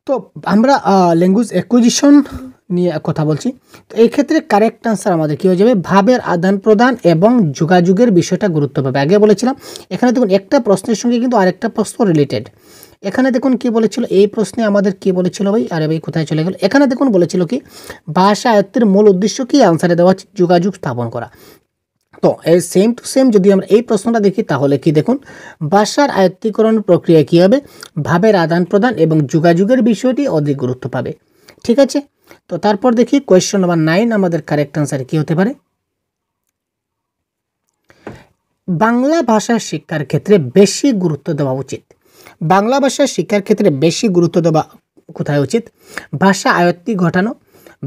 Speaker 1: তো আমরা ল্যাঙ্গুয়েজ অ্যাকুইজিশন নিয়ে কথা বলছি। তো এই ক্ষেত্রে কারেক্ট আনসার আমাদের কী হয়ে যাবে? ভাবের আদান প্রদান এবং যোগাযোগের বিষয়টা গুরুত্ব পাবে। আগে বলেছিলাম এখানে দেখুন একটা প্রশ্নের সঙ্গে কিন্তু আরেকটা প্রশ্ন রিলেটেড। এখানে দেখুন কি বলেছিল, এই প্রশ্নে আমাদের কি বলেছিল ভাই? আরে ভাই কোথায় চলে গেল? এখানে দেখুন বলেছিল কি ভাষা আয়ত্তের মূল উদ্দেশ্য কি? আনসারে দেওয়া হচ্ছে যোগাযোগ স্থাপন করা। তো এই সেম টু সেম যদি আমরা এই প্রশ্নটা দেখি তাহলে কি দেখুন, ভাষার আয়ত্তীকরণ প্রক্রিয়া কী হবে? ভাবের আদান প্রদান এবং যোগাযোগের বিষয়টি অধিক গুরুত্ব পাবে। ঠিক আছে, তো তারপর দেখি কোয়েশ্চন নাম্বার 9 আমাদের কারেক্ট আনসার কী হতে পারে? বাংলা ভাষা শিক্ষার ক্ষেত্রে বেশি গুরুত্ব দেওয়া উচিত। বাংলা ভাষা শিক্ষার ক্ষেত্রে বেশি গুরুত্ব দেওয়া কোথায় উচিত? ভাষা আয়ত্তি ঘটানো,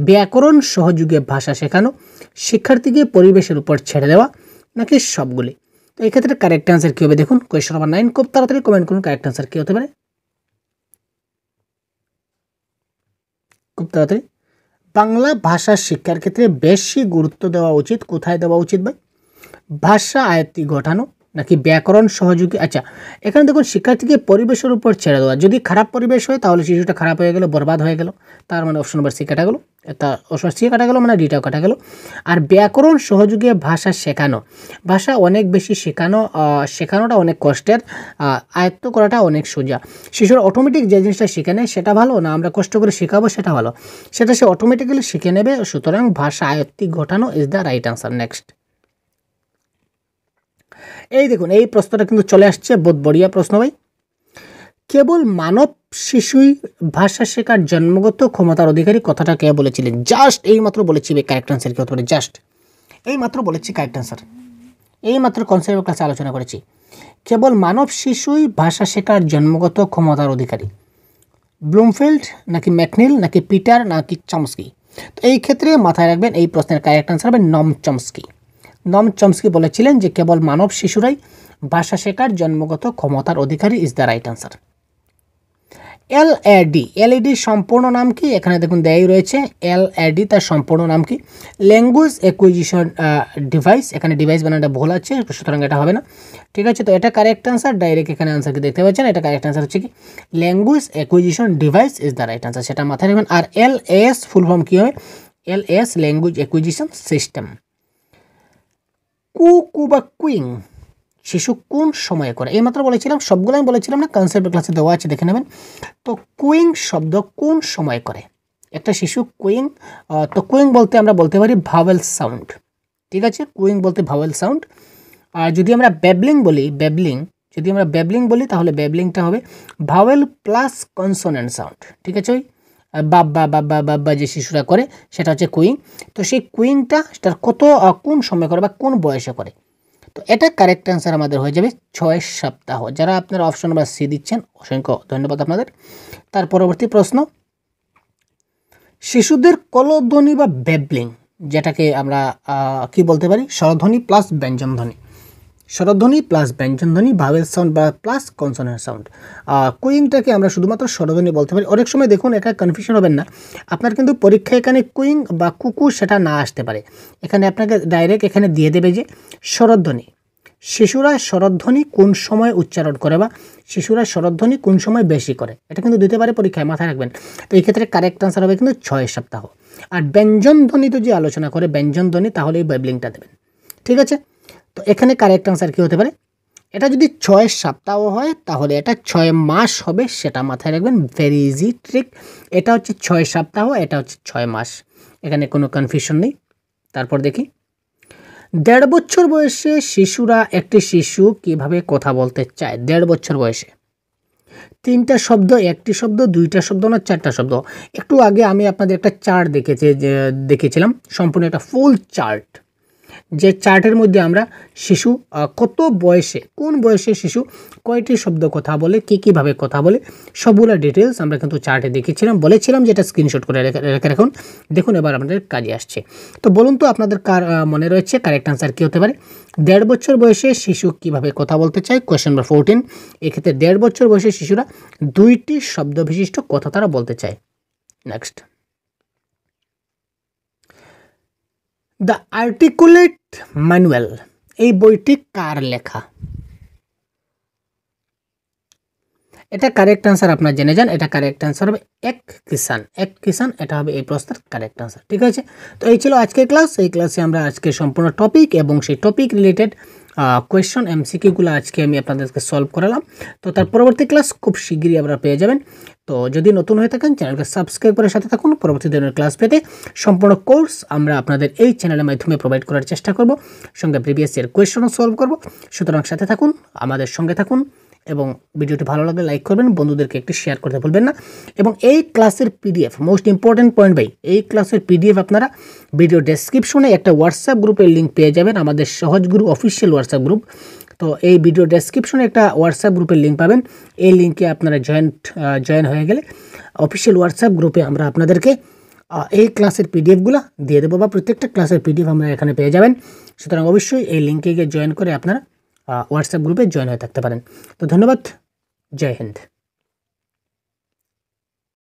Speaker 1: ব্যাকরণ সহযোগে ভাষা শেখানো, শিক্ষার্থীকে পরিবেশের উপর ছেড়ে দেওয়া, নাকি সবগুলি? তো এই ক্ষেত্রে কারেক্ট অ্যান্সার কী হবে? দেখুন কোয়েশ্চন নাম্বার 9 খুব তাড়াতাড়ি কমেন্ট করুন কারেক্ট অ্যান্সার কী হতে পারে, খুব তাড়াতাড়ি। বাংলা ভাষা শিক্ষার ক্ষেত্রে বেশি গুরুত্ব দেওয়া উচিত কোথায় দেওয়া উচিত ভাই? ভাষা আয়ত্তি ঘটানো নাকি ব্যাকরণ সহযোগী? আচ্ছা, এখানে দেখুন শিক্ষার্থীকে পরিবেশের উপর ছেড়ে দেওয়া। যদি খারাপ পরিবেশ হয় তাহলে শিশুটা খারাপ হয়ে গেল, বরবাদ হয়ে গেল, তার মানে অপশন নাম্বার সি কাটা গেল, তা অপশন সি কাটা গেল মানে ডিটাও কাটা গেল। আর ব্যাকরণ সহযোগী ভাষা শেখানো, ভাষা অনেক বেশি শেখানোটা অনেক কষ্টের, আয়ত্ত করাটা অনেক সোজা। শিশুর অটোমেটিক যে জিনিসটা শিখে নেয় সেটা ভালো, না আমরা কষ্ট করে শেখাবো সেটা ভালো? সেটা সে অটোমেটিক্যালি শিখে নেবে। সুতরাং ভাষা আয়ত্তি ঘটানো is the right answer. Next, এই দেখুন এই প্রশ্নটা কিন্তু চলে আসছে, বহুত বড়িয়া প্রশ্ন ভাই। কেবল মানব শিশুই ভাষা শেখার জন্মগত ক্ষমতার অধিকারী, কথাটা কে বলেছিলেন? জাস্ট এই মাত্র বলেছি কারেক্ট আনসার কি হতে পারে? জাস্ট এই মাত্র বলেছি কারেক্ট আনসার, এই মাত্র কনসেপ্ট ক্লাসে আলোচনা করেছি। কেবল মানব শিশুই ভাষা শেখার জন্মগত ক্ষমতার অধিকারী। ব্লুমফিল্ড নাকি ম্যাকনিল নাকি পিটার নাকি চমস্কি? তো এই ক্ষেত্রে মাথায় রাখবেন এই প্রশ্নের কারেক্ট আনসার হবে নম চমস্কি। নম চমস্কি বলেছিলেন যে কেবল মানব শিশুরাই ভাষা শেখার জন্মগত ক্ষমতার অধিকারী ইজ দ্য রাইট আনসার। এলএডির সম্পূর্ণ নাম কি? এখানে দেখুন দেয়াই রয়েছে এলএডি, তার সম্পূর্ণ নাম কি? Language acquisition device. এখানে ডিভাইস বানানটা ভুল আছে, সুতরাং এটা হবে না। ঠিক আছে, তো এটা কারেক্ট আনসার। ডাইরেক্ট এখানে আনসার কি দেখতে পাচ্ছেন, এটা কারেক্ট আনসার হচ্ছে কি language acquisition device is the right answer, সেটা মাথায় রাখবেন। আর এলএস ফুল ফর্ম কী হয়? LS language acquisition system. কু বা কুইং শিশু কোন সময়ে করে? এইমাত্র বলেছিলাম, সবগুলো আমি বলেছিলাম না, কনসেপ্ট ক্লাসে দেওয়া আছে দেখে নেবেন। তো কুইং শব্দ কোন সময় করে একটা শিশু? কুইং, তো কুইং বলতে আমরা বলতে পারি ভাওয়েল সাউন্ড। ঠিক আছে, কুইং বলতে ভাওয়েল সাউন্ড। আর যদি আমরা ব্যাবলিং বলি তাহলে ব্যাবলিংটা হবে ভাওয়েল প্লাস কনসোনেন্ট সাউন্ড। ঠিক আছে, ওই বাব্বা বাব্বা বাব্বা যে শিশুরা করে সেটা হচ্ছে কুইং। তো সেই কুইংটা সেটার কোন সময় করে বা কোন বয়সে করে? তো এটা কারেক্ট অ্যান্সার আমাদের হয়ে যাবে 6 সপ্তাহ। যারা আপনারা অপশন নাম্বার সি দিচ্ছেন অসংখ্য ধন্যবাদ আপনাদের। তার পরবর্তী প্রশ্ন, শিশুদের কলধ্বনি বা ব্যাবলিং, যেটাকে আমরা কি বলতে পারি স্বরধ্বনি প্লাস ব্যঞ্জনধ্বনি, স্বরধ্বনি প্লাস ব্যঞ্জনধ্বনি, ভাওয়েল সাউন্ড বা প্লাস কনসোনেন্ট সাউন্ড। কুইংটাকে আমরা শুধুমাত্র স্বরধ্বনি বলতে পারি। অনেক সময় দেখুন, এটা কনফিউশন হবেন না, আপনার কিন্তু পরীক্ষায় এখানে কুইং বা কুকু সেটা না আসতে পারে। এখানে আপনাকে ডাইরেক্ট এখানে দিয়ে দেবে যে স্বরধ্বনি, শিশুরা স্বরধ্বনি কোন সময় উচ্চারণ করে বা শিশুরা স্বরধ্বনি কোন সময় বেশি করে, এটা কিন্তু দিতে পারে পরীক্ষায়, মাথায় রাখবেন। তো এই ক্ষেত্রে কারেক্ট আনসার হবে কিন্তু 6 সপ্তাহ। আর ব্যঞ্জনধ্বনি তো যে আলোচনা করে ব্যঞ্জনধ্বনি, তাহলে এই ওয়েবলিংটা দেবেন, ঠিক আছে। তো এখানে কারেক্ট আনসার কী হতে পারে, এটা যদি 6 সপ্তাহ হয় তাহলে এটা 6 মাস হবে, সেটা মাথায় রাখবেন। ভেরি ইজি ট্রিক, এটা হচ্ছে 6 সপ্তাহ, এটা হচ্ছে 6 মাস, এখানে কোনো কনফিউশন নেই। তারপর দেখি, 1.5 বছর বয়সে শিশুরা, একটি শিশু কিভাবে কথা বলতে চায় 1.5 বছর বয়সে? 3টা শব্দ, 1টি শব্দ, 2টা শব্দ না 4টা শব্দ? একটু আগে আমি আপনাদের একটা চার্ট দেখেছিলাম, সম্পূর্ণ একটা ফুল চার্ট, যে চার্টের মধ্যে আমরা শিশু কত বয়সে, কোন বয়সে শিশু কয়টি শব্দ কথা বলে, কীভাবে কথা বলে, সবগুলো ডিটেলস আমরা কিন্তু চার্টে দেখেছিলাম, বলেছিলাম যে এটা স্ক্রিনশট করে রেখে রাখুন। দেখুন এবার আমাদের কাজে আসছে। তো বলুন তো আপনাদের কার মনে রয়েছে কারেক্ট আনসার কী হতে পারে? 1.5 বছর বয়সে শিশু কিভাবে কথা বলতে চায়, কোয়েশ্চেন নাম্বার 14। এক্ষেত্রে 1.5 বছর বয়সে শিশুরা 2টি শব্দ বিশিষ্ট কথা তারা বলতে চায়। নেক্সট, দ্য আর্টিকুলেট ম্যানুয়াল, এই বইটি কার লেখা? এটা কারেক্ট আনসার আপনারা জেনে যান, এটা কারেক্ট আনসার হবে এক কিষান, এটা হবে এই প্রশ্নের কারেক্ট আনসার, ঠিক আছে। তো এই ছিল আজকের ক্লাস। এই ক্লাসে আমরা আজকে সম্পূর্ণ টপিক এবং সেই টপিক রিলেটেড কোয়েশ্চন এমসিকিউগুলো আজকে আমি আপনাদেরকে সলভ করালাম। তো তার পরবর্তী ক্লাস খুব শীঘ্রই আপনারা পেয়ে যাবেন। তো যদি নতুন হয়ে থাকেন চ্যানেলকে সাবস্ক্রাইব করে সাথে থাকুন, পরবর্তী দিনের ক্লাস পেতে সম্পূর্ণ কোর্স আমরা আপনাদের এই চ্যানেলের মাধ্যমে প্রোভাইড করার চেষ্টা করব, সঙ্গে প্রিভিয়াস ইয়ার কোয়েশ্চনও সলভ করব। সুতরাং সাথে থাকুন, আমাদের সঙ্গে থাকুন, এবং ভিডিওটি ভালো লাগলে লাইক করবেন, বন্ধুদেরকে একটু শেয়ার করতে ভুলবেন না। এবং এই ক্লাসের পিডিএফ, মোস্ট ইম্পর্টেন্ট পয়েন্ট ভাই, এই ক্লাসের পিডিএফ আপনারা ভিডিও ডেসক্রিপশনে একটা হোয়াটসঅ্যাপ গ্রুপের লিঙ্ক পেয়ে যাবেন, আমাদের সহজ গুরু অফিসিয়াল হোয়াটসঅ্যাপ গ্রুপ। তো এই ভিডিও ডেসক্রিপশনে একটা হোয়াটসঅ্যাপ গ্রুপের লিঙ্ক পাবেন, এই লিঙ্কে আপনারা জয়েন হয়ে গেলে অফিসিয়াল হোয়াটসঅ্যাপ গ্রুপে আমরা আপনাদেরকে এই ক্লাসের পিডিএফগুলো দিয়ে দেবো, বা প্রত্যেকটা ক্লাসের পিডিএফ আমরা এখানে পেয়ে যাবেন। সুতরাং অবশ্যই এই লিঙ্কে গিয়ে জয়েন করে আপনারা হোয়াটসঅ্যাপ গ্রুপে জয়েন হয়ে থাকতে পারেন। তো ধন্যবাদ, জয় হিন্দ।